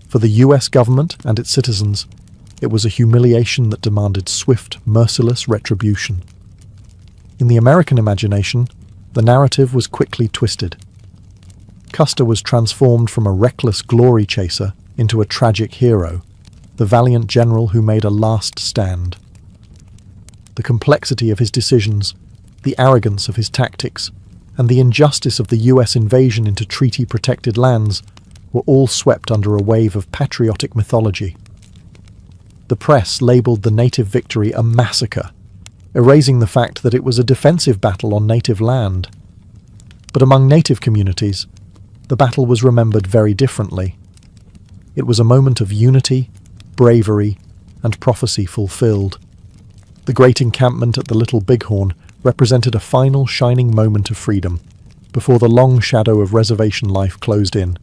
For the US government and its citizens, it was a humiliation that demanded swift, merciless retribution. In the American imagination, the narrative was quickly twisted. Custer was transformed from a reckless glory chaser into a tragic hero, the valiant general who made a last stand. The complexity of his decisions, the arrogance of his tactics, and the injustice of the US invasion into treaty-protected lands were all swept under a wave of patriotic mythology. The press labelled the native victory a massacre, erasing the fact that it was a defensive battle on native land. But among native communities, the battle was remembered very differently. It was a moment of unity, bravery, and prophecy fulfilled. The great encampment at the Little Bighorn represented a final shining moment of freedom, before the long shadow of reservation life closed in.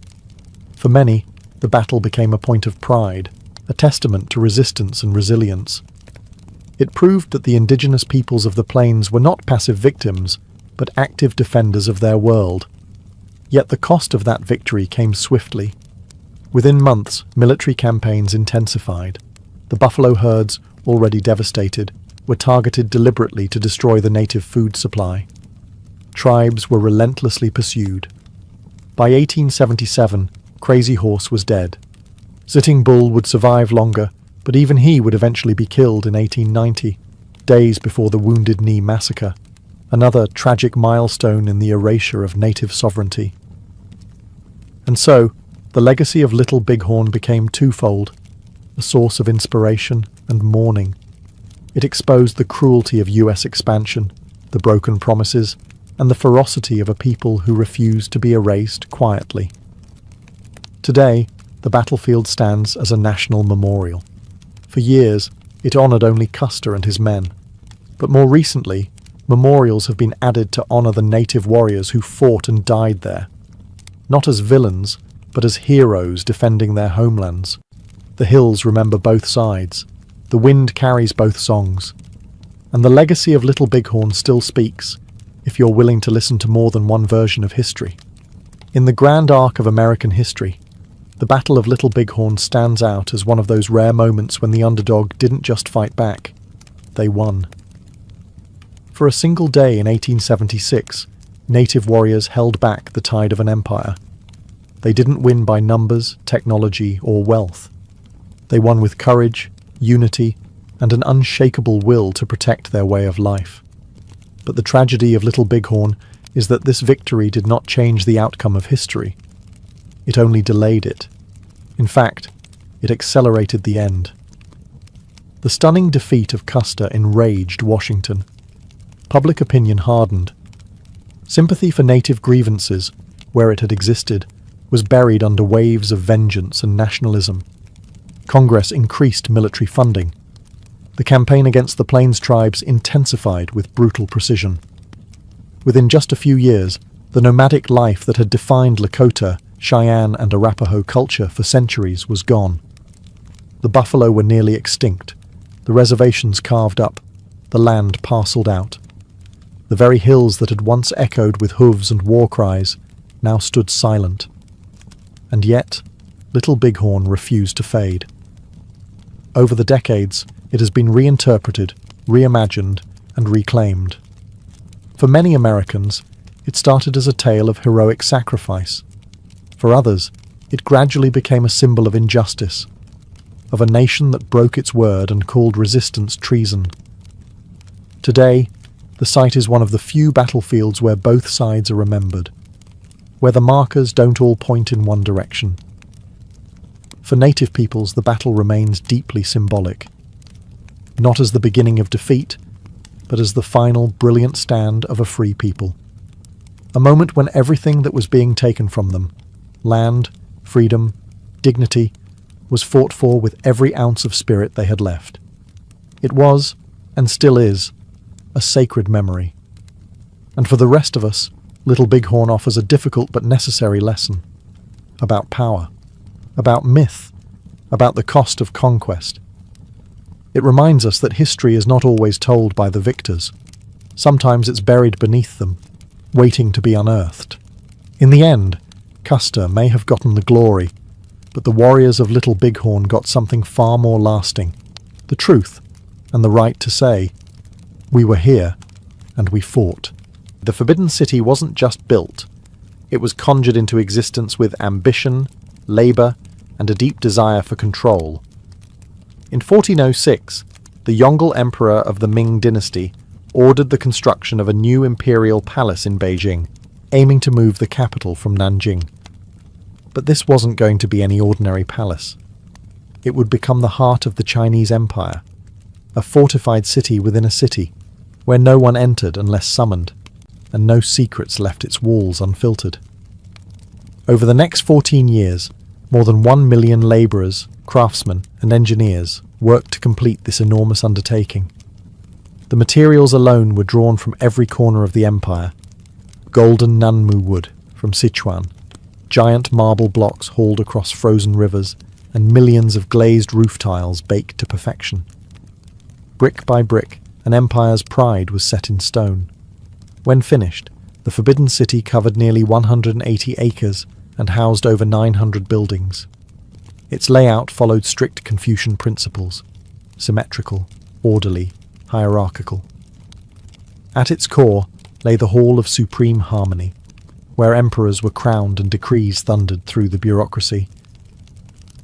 For many, the battle became a point of pride, a testament to resistance and resilience. It proved that the indigenous peoples of the plains were not passive victims, but active defenders of their world. Yet the cost of that victory came swiftly. Within months, military campaigns intensified. The buffalo herds, already devastated, were targeted deliberately to destroy the native food supply. Tribes were relentlessly pursued. By 1877, Crazy Horse was dead. Sitting Bull would survive longer, but even he would eventually be killed in 1890, days before the Wounded Knee Massacre, another tragic milestone in the erasure of native sovereignty. And so, the legacy of Little Bighorn became twofold, a source of inspiration and mourning. It exposed the cruelty of US expansion, the broken promises, and the ferocity of a people who refused to be erased quietly. Today, the battlefield stands as a national memorial. For years, it honoured only Custer and his men. But more recently, memorials have been added to honour the native warriors who fought and died there. Not as villains, but as heroes defending their homelands. The hills remember both sides. The wind carries both songs. And the legacy of Little Bighorn still speaks, if you're willing to listen to more than one version of history. In the grand arc of American history, the Battle of Little Bighorn stands out as one of those rare moments when the underdog didn't just fight back, they won. For a single day in 1876, native warriors held back the tide of an empire. They didn't win by numbers, technology, or wealth. They won with courage, unity, and an unshakable will to protect their way of life. But the tragedy of Little Bighorn is that this victory did not change the outcome of history. It only delayed it. In fact, it accelerated the end. The stunning defeat of Custer enraged Washington. Public opinion hardened. Sympathy for native grievances, where it had existed, was buried under waves of vengeance and nationalism. Congress increased military funding. The campaign against the Plains tribes intensified with brutal precision. Within just a few years, the nomadic life that had defined Lakota, Cheyenne, and Arapaho culture for centuries was gone. The buffalo were nearly extinct, the reservations carved up, the land parceled out. The very hills that had once echoed with hooves and war cries now stood silent. And yet, Little Bighorn refused to fade. Over the decades, it has been reinterpreted, reimagined, and reclaimed. For many Americans, it started as a tale of heroic sacrifice. For others, it gradually became a symbol of injustice, of a nation that broke its word and called resistance treason. Today, the site is one of the few battlefields where both sides are remembered. where the markers don't all point in one direction. For native peoples, the battle remains deeply symbolic, not as the beginning of defeat, but as the final brilliant stand of a free people. A moment when everything that was being taken from them, land, freedom, dignity, was fought for with every ounce of spirit they had left. It was, and still is, a sacred memory. And for the rest of us, Little Bighorn offers a difficult but necessary lesson about power, about myth, about the cost of conquest. It reminds us that history is not always told by the victors. Sometimes it's buried beneath them, waiting to be unearthed. In the end, Custer may have gotten the glory, but the warriors of Little Bighorn got something far more lasting: the truth and the right to say, "We were here, and we fought." The Forbidden City wasn't just built. It was conjured into existence with ambition, labor, and a deep desire for control. In 1406, the Yongle Emperor of the Ming dynasty ordered the construction of a new imperial palace in Beijing, aiming to move the capital from Nanjing. But this wasn't going to be any ordinary palace. It would become the heart of the Chinese Empire, a fortified city within a city, where no one entered unless summoned, and no secrets left its walls unfiltered. Over the next 14 years, more than 1 million labourers, craftsmen, and engineers worked to complete this enormous undertaking. The materials alone were drawn from every corner of the empire: golden Nanmu wood from Sichuan, giant marble blocks hauled across frozen rivers, and millions of glazed roof tiles baked to perfection. Brick by brick, an empire's pride was set in stone. When finished, the Forbidden City covered nearly 180 acres and housed over 900 buildings. Its layout followed strict Confucian principles: symmetrical, orderly, hierarchical. At its core lay the Hall of Supreme Harmony, where emperors were crowned and decrees thundered through the bureaucracy.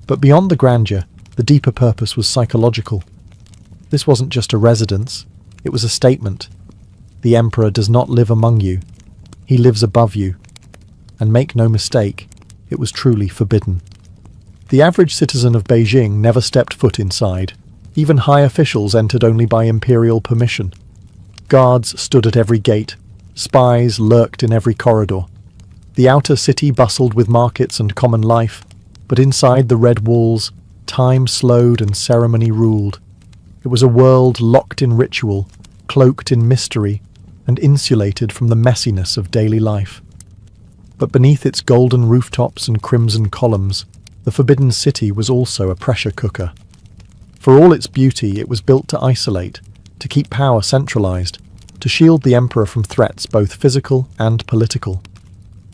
But beyond the grandeur, the deeper purpose was psychological. This wasn't just a residence, it was a statement. The emperor does not live among you, he lives above you. And make no mistake, it was truly forbidden. The average citizen of Beijing never stepped foot inside. Even high officials entered only by imperial permission. Guards stood at every gate. Spies lurked in every corridor. The outer city bustled with markets and common life, but inside the red walls, time slowed and ceremony ruled. It was a world locked in ritual, cloaked in mystery, and insulated from the messiness of daily life. But beneath its golden rooftops and crimson columns, the Forbidden City was also a pressure cooker. For all its beauty, it was built to isolate, to keep power centralized, to shield the emperor from threats both physical and political.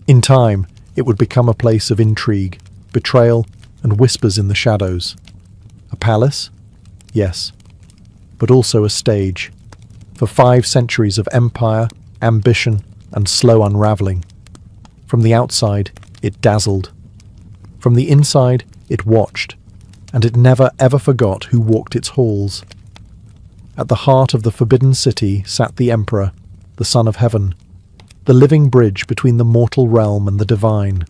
In time, it would become a place of intrigue, betrayal, and whispers in the shadows. A palace? Yes, but also a stage, for 5 centuries of empire, ambition, and slow unraveling. From the outside, it dazzled. From the inside, it watched, and it never ever forgot who walked its halls. At the heart of the Forbidden City sat the Emperor, the Son of Heaven, the living bridge between the mortal realm and the divine.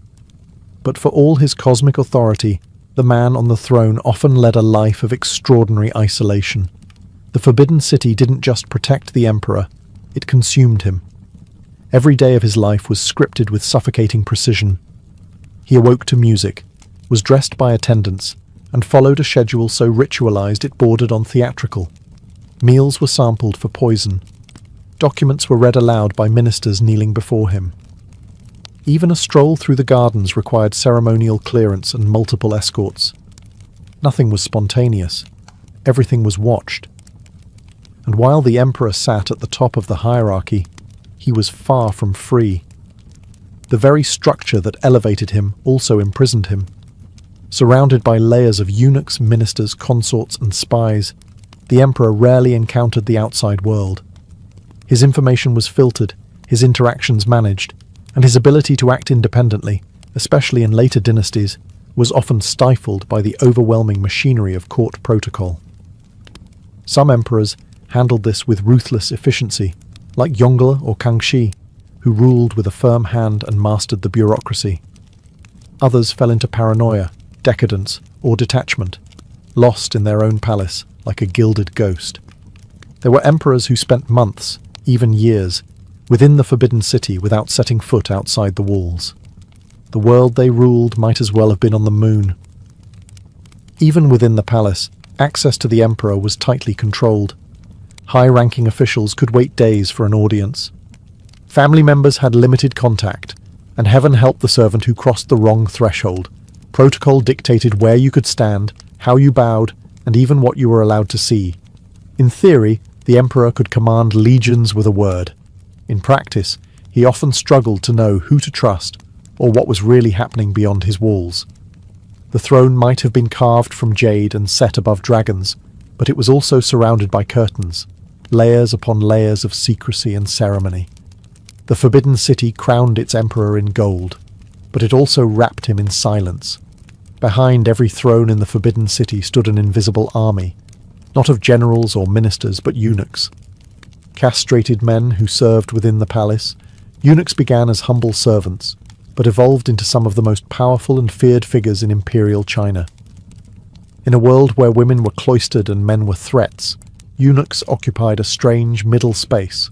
But for all his cosmic authority, the man on the throne often led a life of extraordinary isolation. The Forbidden City didn't just protect the Emperor, it consumed him. Every day of his life was scripted with suffocating precision. He awoke to music, was dressed by attendants, and followed a schedule so ritualized it bordered on theatrical. Meals were sampled for poison. Documents were read aloud by ministers kneeling before him. Even a stroll through the gardens required ceremonial clearance and multiple escorts. Nothing was spontaneous. Everything was watched. And while the emperor sat at the top of the hierarchy, he was far from free. The very structure that elevated him also imprisoned him. Surrounded by layers of eunuchs, ministers, consorts, and spies, the emperor rarely encountered the outside world. His information was filtered, his interactions managed, and his ability to act independently, especially in later dynasties, was often stifled by the overwhelming machinery of court protocol. Some emperors handled this with ruthless efficiency, like Yongle or Kangxi, who ruled with a firm hand and mastered the bureaucracy. Others fell into paranoia, decadence, or detachment, lost in their own palace like a gilded ghost. There were emperors who spent months, even years, within the Forbidden City without setting foot outside the walls. The world they ruled might as well have been on the moon. Even within the palace, access to the emperor was tightly controlled. High-ranking officials could wait days for an audience. Family members had limited contact, and heaven help the servant who crossed the wrong threshold. Protocol dictated where you could stand, how you bowed, and even what you were allowed to see. In theory, the emperor could command legions with a word. In practice, he often struggled to know who to trust or what was really happening beyond his walls. The throne might have been carved from jade and set above dragons, but it was also surrounded by curtains, layers upon layers of secrecy and ceremony. The Forbidden City crowned its emperor in gold, but it also wrapped him in silence. Behind every throne in the Forbidden City stood an invisible army, not of generals or ministers, but eunuchs. Castrated men who served within the palace, eunuchs began as humble servants, but evolved into some of the most powerful and feared figures in imperial China. In a world where women were cloistered and men were threats, eunuchs occupied a strange middle space,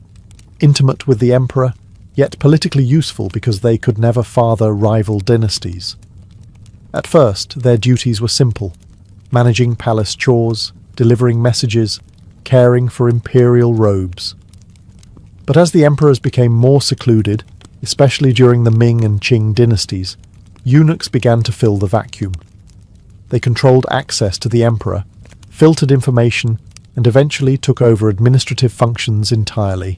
intimate with the emperor, yet politically useful because they could never father rival dynasties. At first, their duties were simple: managing palace chores, delivering messages, caring for imperial robes. But as the emperors became more secluded, especially during the Ming and Qing dynasties, eunuchs began to fill the vacuum. They controlled access to the emperor, filtered information, and eventually took over administrative functions entirely.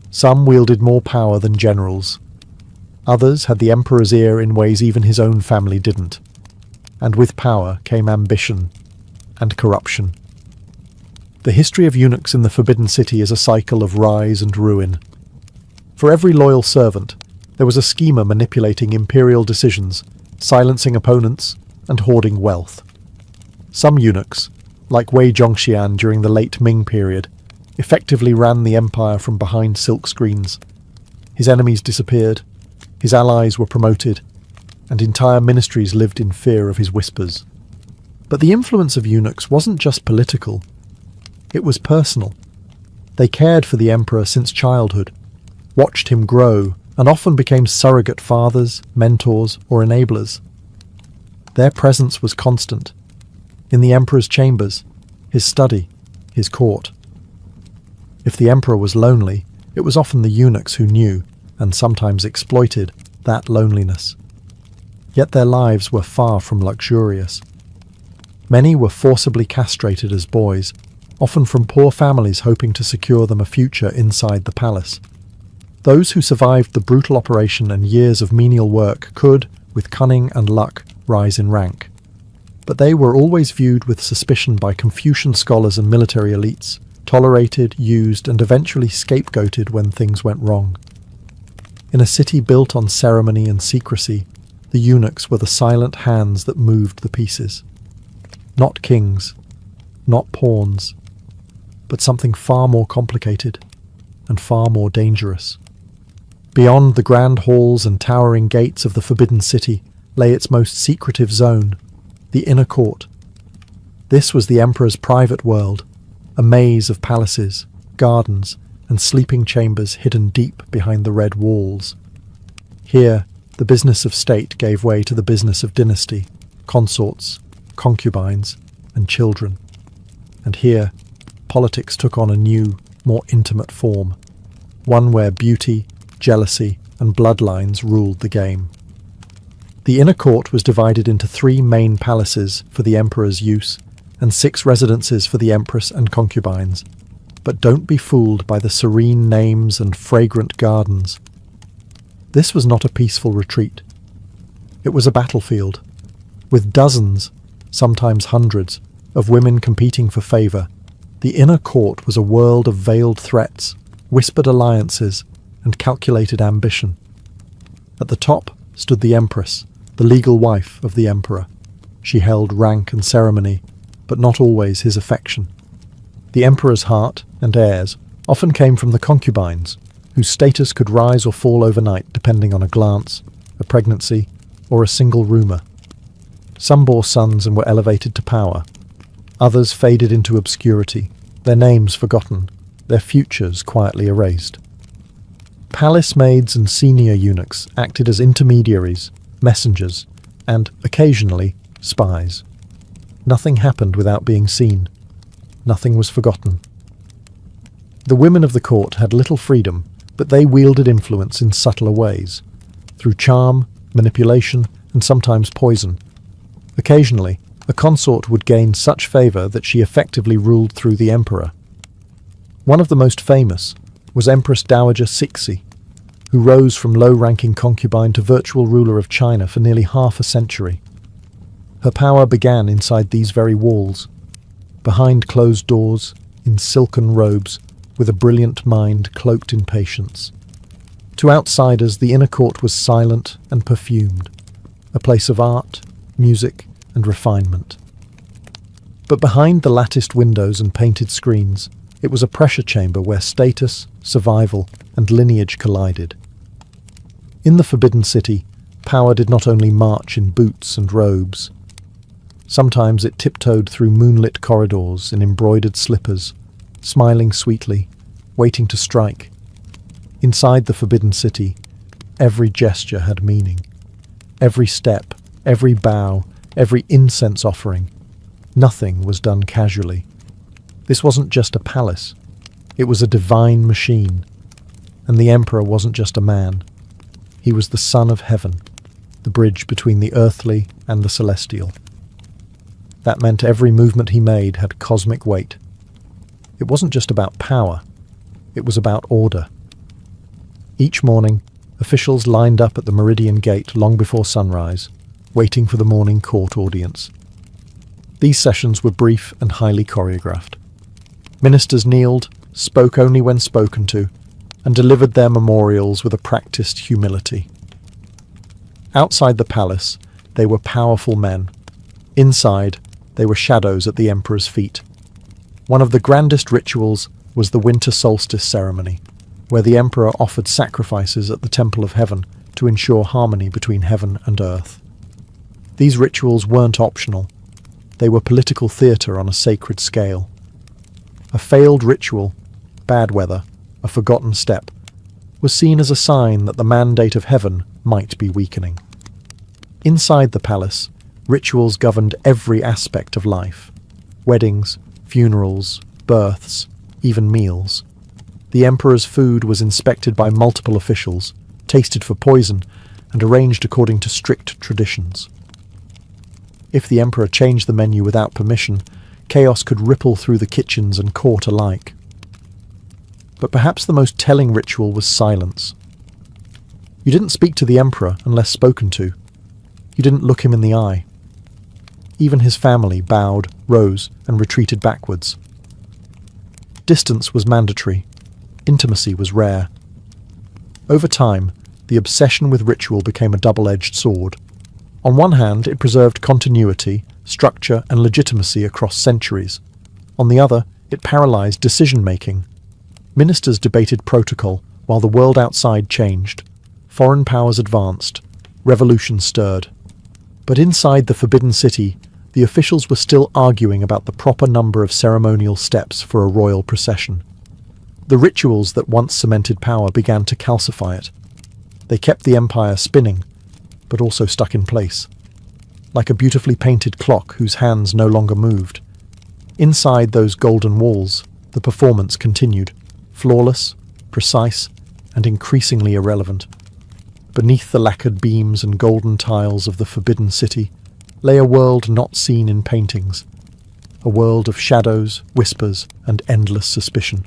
Some wielded more power than generals. Others had the emperor's ear in ways even his own family didn't. And with power came ambition and corruption. The history of eunuchs in the Forbidden City is a cycle of rise and ruin. For every loyal servant, there was a schemer manipulating imperial decisions, silencing opponents, and hoarding wealth. Some eunuchs, like Wei Zhongxian during the late Ming period, effectively ran the empire from behind silk screens. His enemies disappeared, his allies were promoted, and entire ministries lived in fear of his whispers. But the influence of eunuchs wasn't just political. It was personal. They cared for the emperor since childhood, watched him grow, and often became surrogate fathers, mentors, or enablers. Their presence was constant, in the emperor's chambers, his study, his court. If the emperor was lonely, it was often the eunuchs who knew, and sometimes exploited, that loneliness. Yet their lives were far from luxurious. Many were forcibly castrated as boys, often from poor families hoping to secure them a future inside the palace. Those who survived the brutal operation and years of menial work could, with cunning and luck, rise in rank. But they were always viewed with suspicion by Confucian scholars and military elites, tolerated, used, and eventually scapegoated when things went wrong. In a city built on ceremony and secrecy, the eunuchs were the silent hands that moved the pieces. Not kings, not pawns, but something far more complicated and far more dangerous. Beyond the grand halls and towering gates of the Forbidden City lay its most secretive zone, the inner court. This was the emperor's private world, a maze of palaces, gardens, and sleeping chambers hidden deep behind the red walls. Here, the business of state gave way to the business of dynasty, consorts, concubines, and children. And here, politics took on a new, more intimate form, one where beauty, jealousy, and bloodlines ruled the game. The inner court was divided into 3 main palaces for the emperor's use, and 6 residences for the empress and concubines. But don't be fooled by the serene names and fragrant gardens. This was not a peaceful retreat. It was a battlefield, with dozens, sometimes hundreds, of women competing for favour. The inner court was a world of veiled threats, whispered alliances, and calculated ambition. At the top stood the empress, the legal wife of the emperor. She held rank and ceremony, but not always his affection. The emperor's heart and heirs often came from the concubines, whose status could rise or fall overnight depending on a glance, a pregnancy, or a single rumour. Some bore sons and were elevated to power. Others faded into obscurity, their names forgotten, their futures quietly erased. Palace maids and senior eunuchs acted as intermediaries, messengers, and, occasionally, spies. Nothing happened without being seen. Nothing was forgotten. The women of the court had little freedom, but they wielded influence in subtler ways, through charm, manipulation, and sometimes poison. Occasionally, a consort would gain such favour that she effectively ruled through the emperor. One of the most famous was Empress Dowager Cixi, who rose from low-ranking concubine to virtual ruler of China for nearly half a century. Her power began inside these very walls, behind closed doors, in silken robes, with a brilliant mind cloaked in patience. To outsiders, the inner court was silent and perfumed, a place of art, music, and refinement. But behind the latticed windows and painted screens, it was a pressure chamber where status, survival, and lineage collided. In the Forbidden City, power did not only march in boots and robes. Sometimes it tiptoed through moonlit corridors in embroidered slippers, smiling sweetly, waiting to strike. Inside the Forbidden City, every gesture had meaning. Every step, every bow, every incense offering. Nothing was done casually. This wasn't just a palace. It was a divine machine. And the emperor wasn't just a man. He was the son of heaven, the bridge between the earthly and the celestial. That meant every movement he made had cosmic weight. It wasn't just about power. It was about order. Each morning, officials lined up at the Meridian Gate long before sunrise, waiting for the morning court audience. These sessions were brief and highly choreographed. Ministers kneeled, spoke only when spoken to, and delivered their memorials with a practiced humility. Outside the palace, they were powerful men. Inside, they were shadows at the emperor's feet. One of the grandest rituals was the winter solstice ceremony, where the emperor offered sacrifices at the Temple of Heaven to ensure harmony between heaven and earth. These rituals weren't optional. They were political theatre on a sacred scale. A failed ritual, bad weather, a forgotten step, was seen as a sign that the mandate of heaven might be weakening. Inside the palace, rituals governed every aspect of life. Weddings, funerals, births, even meals. The emperor's food was inspected by multiple officials, tasted for poison, and arranged according to strict traditions. If the emperor changed the menu without permission, chaos could ripple through the kitchens and court alike. But perhaps the most telling ritual was silence. You didn't speak to the emperor unless spoken to. You didn't look him in the eye. Even his family bowed, rose, and retreated backwards. Distance was mandatory. Intimacy was rare. Over time, the obsession with ritual became a double-edged sword. On one hand, it preserved continuity, structure, and legitimacy across centuries. On the other, it paralyzed decision-making. Ministers debated protocol, while the world outside changed. Foreign powers advanced. Revolution stirred. But inside the Forbidden City, the officials were still arguing about the proper number of ceremonial steps for a royal procession. The rituals that once cemented power began to calcify it. They kept the empire spinning, but also stuck in place, like a beautifully painted clock whose hands no longer moved. Inside those golden walls, the performance continued, flawless, precise, and increasingly irrelevant. Beneath the lacquered beams and golden tiles of the Forbidden City lay a world not seen in paintings, a world of shadows, whispers, and endless suspicion.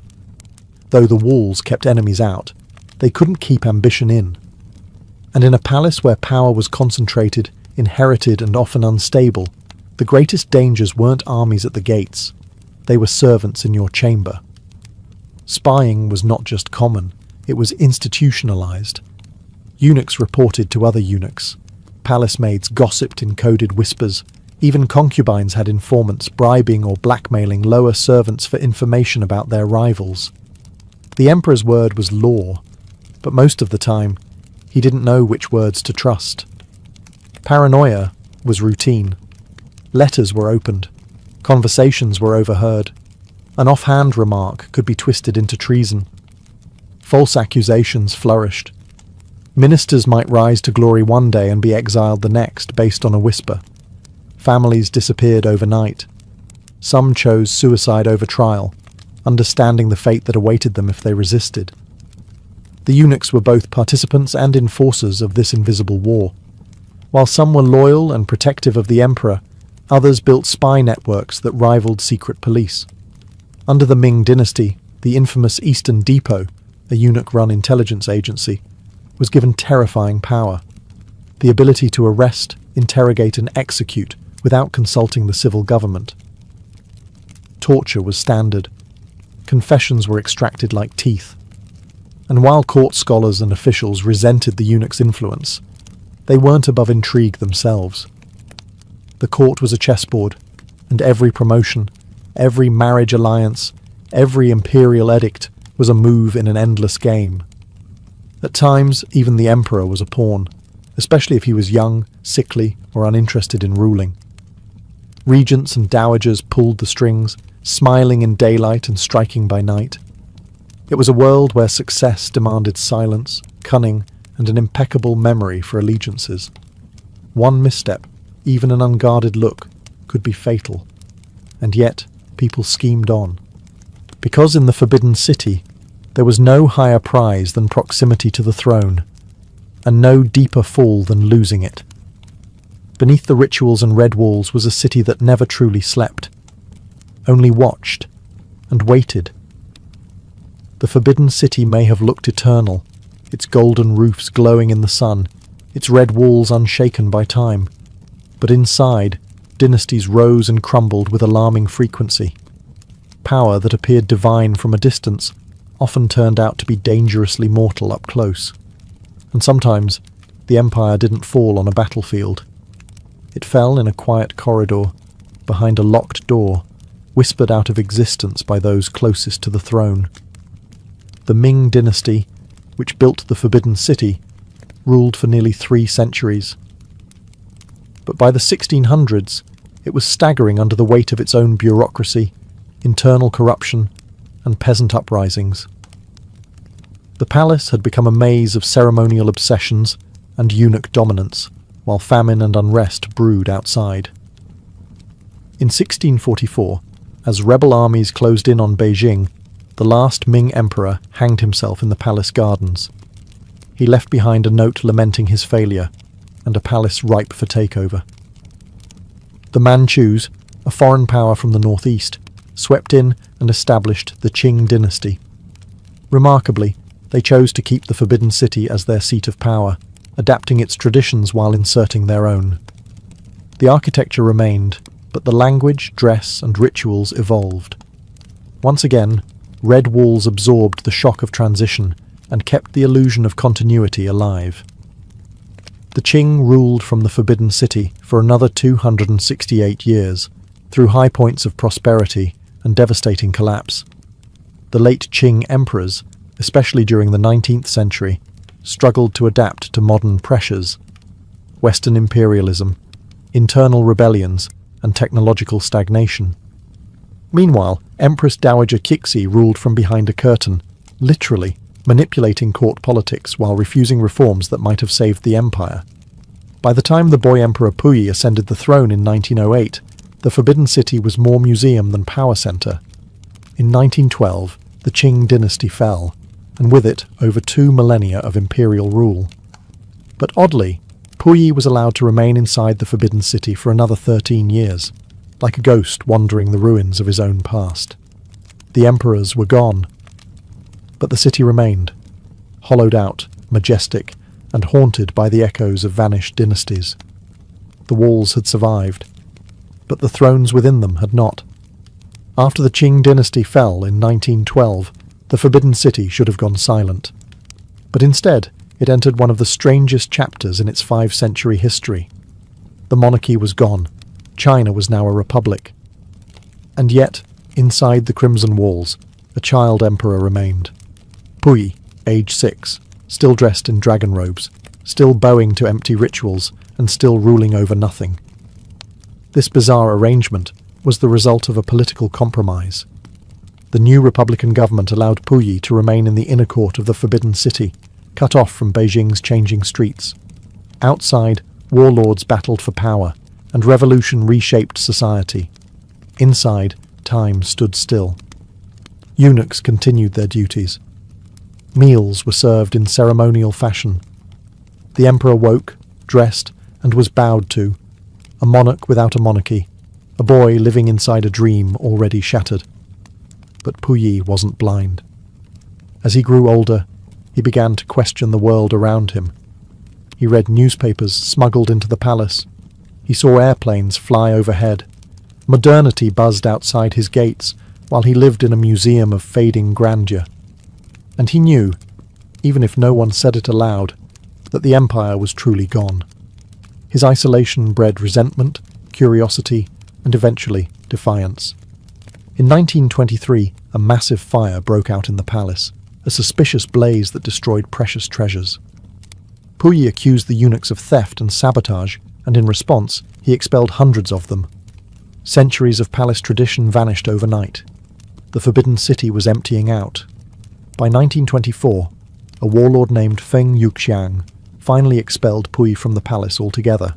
Though the walls kept enemies out, they couldn't keep ambition in. And in a palace where power was concentrated, inherited, and often unstable, the greatest dangers weren't armies at the gates. They were servants in your chamber. Spying was not just common, it was institutionalized. Eunuchs reported to other eunuchs. Palace maids gossiped in coded whispers. Even concubines had informants bribing or blackmailing lower servants for information about their rivals. The emperor's word was law, but most of the time, he didn't know which words to trust. Paranoia was routine. Letters were opened. Conversations were overheard. An offhand remark could be twisted into treason. False accusations flourished. Ministers might rise to glory one day and be exiled the next based on a whisper. Families disappeared overnight. Some chose suicide over trial, understanding the fate that awaited them if they resisted. The eunuchs were both participants and enforcers of this invisible war. While some were loyal and protective of the emperor, others built spy networks that rivaled secret police. Under the Ming dynasty, the infamous Eastern Depot, a eunuch-run intelligence agency, was given terrifying power: the ability to arrest, interrogate and execute without consulting the civil government. Torture was standard. Confessions were extracted like teeth. And while court scholars and officials resented the eunuch's influence, they weren't above intrigue themselves. The court was a chessboard, and every promotion, every marriage alliance, every imperial edict was a move in an endless game. At times, even the emperor was a pawn, especially if he was young, sickly, or uninterested in ruling. Regents and dowagers pulled the strings, smiling in daylight and striking by night. It was a world where success demanded silence, cunning, and an impeccable memory for allegiances. One misstep, even an unguarded look, could be fatal. And yet, people schemed on. Because in the Forbidden City, there was no higher prize than proximity to the throne, and no deeper fall than losing it. Beneath the rituals and red walls was a city that never truly slept, only watched and waited. The Forbidden City may have looked eternal, its golden roofs glowing in the sun, its red walls unshaken by time. But inside, dynasties rose and crumbled with alarming frequency. Power that appeared divine from a distance often turned out to be dangerously mortal up close. And sometimes, the empire didn't fall on a battlefield. It fell in a quiet corridor, behind a locked door, whispered out of existence by those closest to the throne. The Ming dynasty, which built the Forbidden City, ruled for nearly 3 centuries. But by the 1600s, it was staggering under the weight of its own bureaucracy, internal corruption, and peasant uprisings. The palace had become a maze of ceremonial obsessions and eunuch dominance, while famine and unrest brewed outside. In 1644, as rebel armies closed in on Beijing, the last Ming emperor hanged himself in the palace gardens. He left behind a note lamenting his failure, and a palace ripe for takeover. The Manchus, a foreign power from the northeast, swept in and established the Qing dynasty. Remarkably, they chose to keep the Forbidden City as their seat of power, adapting its traditions while inserting their own. The architecture remained, but the language, dress, and rituals evolved. Once again, red walls absorbed the shock of transition and kept the illusion of continuity alive. The Qing ruled from the Forbidden City for another 268 years, through high points of prosperity and devastating collapse. The late Qing emperors, especially during the 19th century, struggled to adapt to modern pressures: Western imperialism, internal rebellions, and technological stagnation. Meanwhile, Empress Dowager Cixi ruled from behind a curtain, literally manipulating court politics while refusing reforms that might have saved the empire. By the time the boy Emperor Puyi ascended the throne in 1908, the Forbidden City was more museum than power center. In 1912, the Qing dynasty fell, and with it over 2 millennia of imperial rule. But oddly, Puyi was allowed to remain inside the Forbidden City for another 13 years, like a ghost wandering the ruins of his own past. The emperors were gone, but the city remained, hollowed out, majestic, and haunted by the echoes of vanished dynasties. The walls had survived, but the thrones within them had not. After the Qing dynasty fell in 1912, the Forbidden City should have gone silent. But instead, it entered one of the strangest chapters in its 5-century history. The monarchy was gone. China was now a republic. And yet, inside the crimson walls, a child emperor remained. Puyi, age 6, still dressed in dragon robes, still bowing to empty rituals, and still ruling over nothing. This bizarre arrangement was the result of a political compromise. The new Republican government allowed Puyi to remain in the inner court of the Forbidden City, cut off from Beijing's changing streets. Outside, warlords battled for power, and revolution reshaped society. Inside, time stood still. Eunuchs continued their duties. Meals were served in ceremonial fashion. The emperor woke, dressed, and was bowed to, a monarch without a monarchy, a boy living inside a dream already shattered. But Puyi wasn't blind. As he grew older, he began to question the world around him. He read newspapers smuggled into the palace. He saw airplanes fly overhead. Modernity buzzed outside his gates, while he lived in a museum of fading grandeur. And he knew, even if no one said it aloud, that the empire was truly gone. His isolation bred resentment, curiosity, and eventually defiance. In 1923, a massive fire broke out in the palace, a suspicious blaze that destroyed precious treasures. Puyi accused the eunuchs of theft and sabotage, and in response, he expelled hundreds of them. Centuries of palace tradition vanished overnight. The Forbidden City was emptying out. By 1924, a warlord named Feng Yuxiang finally expelled Puyi from the palace altogether.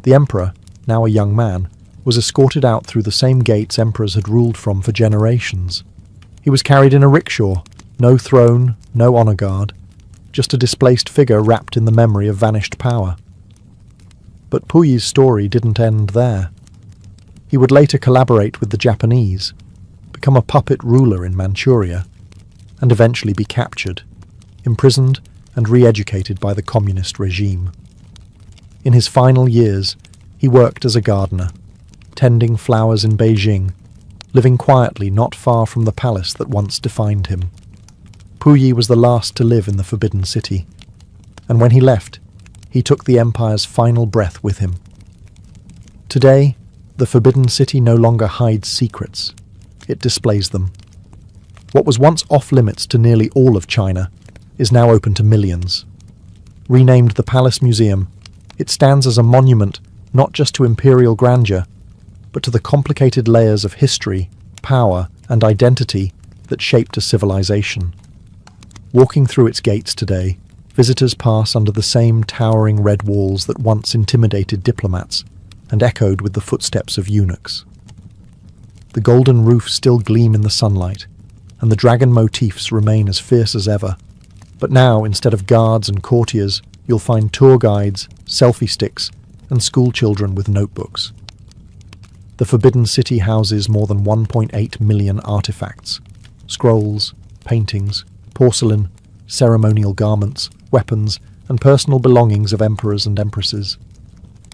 The emperor, now a young man, was escorted out through the same gates emperors had ruled from for generations. He was carried in a rickshaw, no throne, no honor guard, just a displaced figure wrapped in the memory of vanished power. But Puyi's story didn't end there. He would later collaborate with the Japanese, become a puppet ruler in Manchuria, and eventually be captured, imprisoned, and re-educated by the communist regime. In his final years, he worked as a gardener, tending flowers in Beijing, living quietly not far from the palace that once defined him. Puyi was the last to live in the Forbidden City, and when he left, he took the empire's final breath with him. Today, the Forbidden City no longer hides secrets, it displays them. What was once off-limits to nearly all of China is now open to millions. Renamed the Palace Museum, it stands as a monument not just to imperial grandeur, but to the complicated layers of history, power, and identity that shaped a civilization. Walking through its gates today, visitors pass under the same towering red walls that once intimidated diplomats and echoed with the footsteps of eunuchs. The golden roofs still gleam in the sunlight, and the dragon motifs remain as fierce as ever. But now, instead of guards and courtiers, you'll find tour guides, selfie sticks, and school children with notebooks. The Forbidden City houses more than 1.8 million artifacts, scrolls, paintings, porcelain, ceremonial garments, weapons, and personal belongings of emperors and empresses.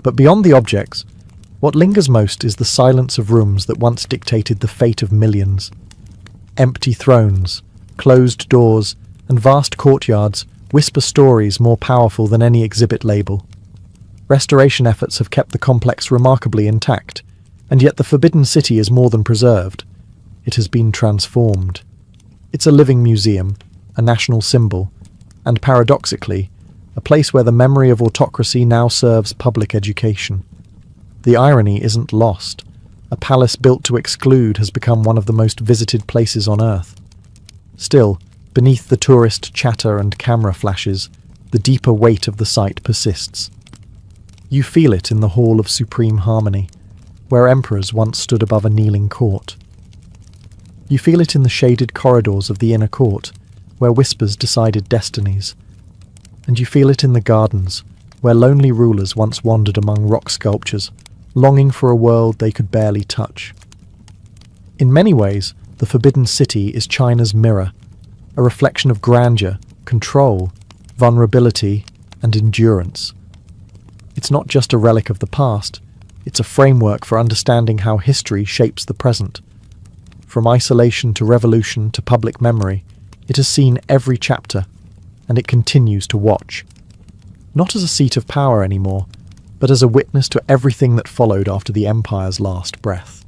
But beyond the objects, what lingers most is the silence of rooms that once dictated the fate of millions. Empty thrones, closed doors, and vast courtyards whisper stories more powerful than any exhibit label. Restoration efforts have kept the complex remarkably intact, and yet the Forbidden City is more than preserved. It has been transformed. It's a living museum, a national symbol, and paradoxically, a place where the memory of autocracy now serves public education. The irony isn't lost. A palace built to exclude has become one of the most visited places on Earth. Still, beneath the tourist chatter and camera flashes, the deeper weight of the site persists. You feel it in the Hall of Supreme Harmony, where emperors once stood above a kneeling court. You feel it in the shaded corridors of the inner court, where whispers decided destinies. And you feel it in the gardens, where lonely rulers once wandered among rock sculptures, longing for a world they could barely touch. In many ways, the Forbidden City is China's mirror, a reflection of grandeur, control, vulnerability, and endurance. It's not just a relic of the past, it's a framework for understanding how history shapes the present. From isolation to revolution to public memory, it has seen every chapter, and it continues to watch. Not as a seat of power anymore, but as a witness to everything that followed after the empire's last breath.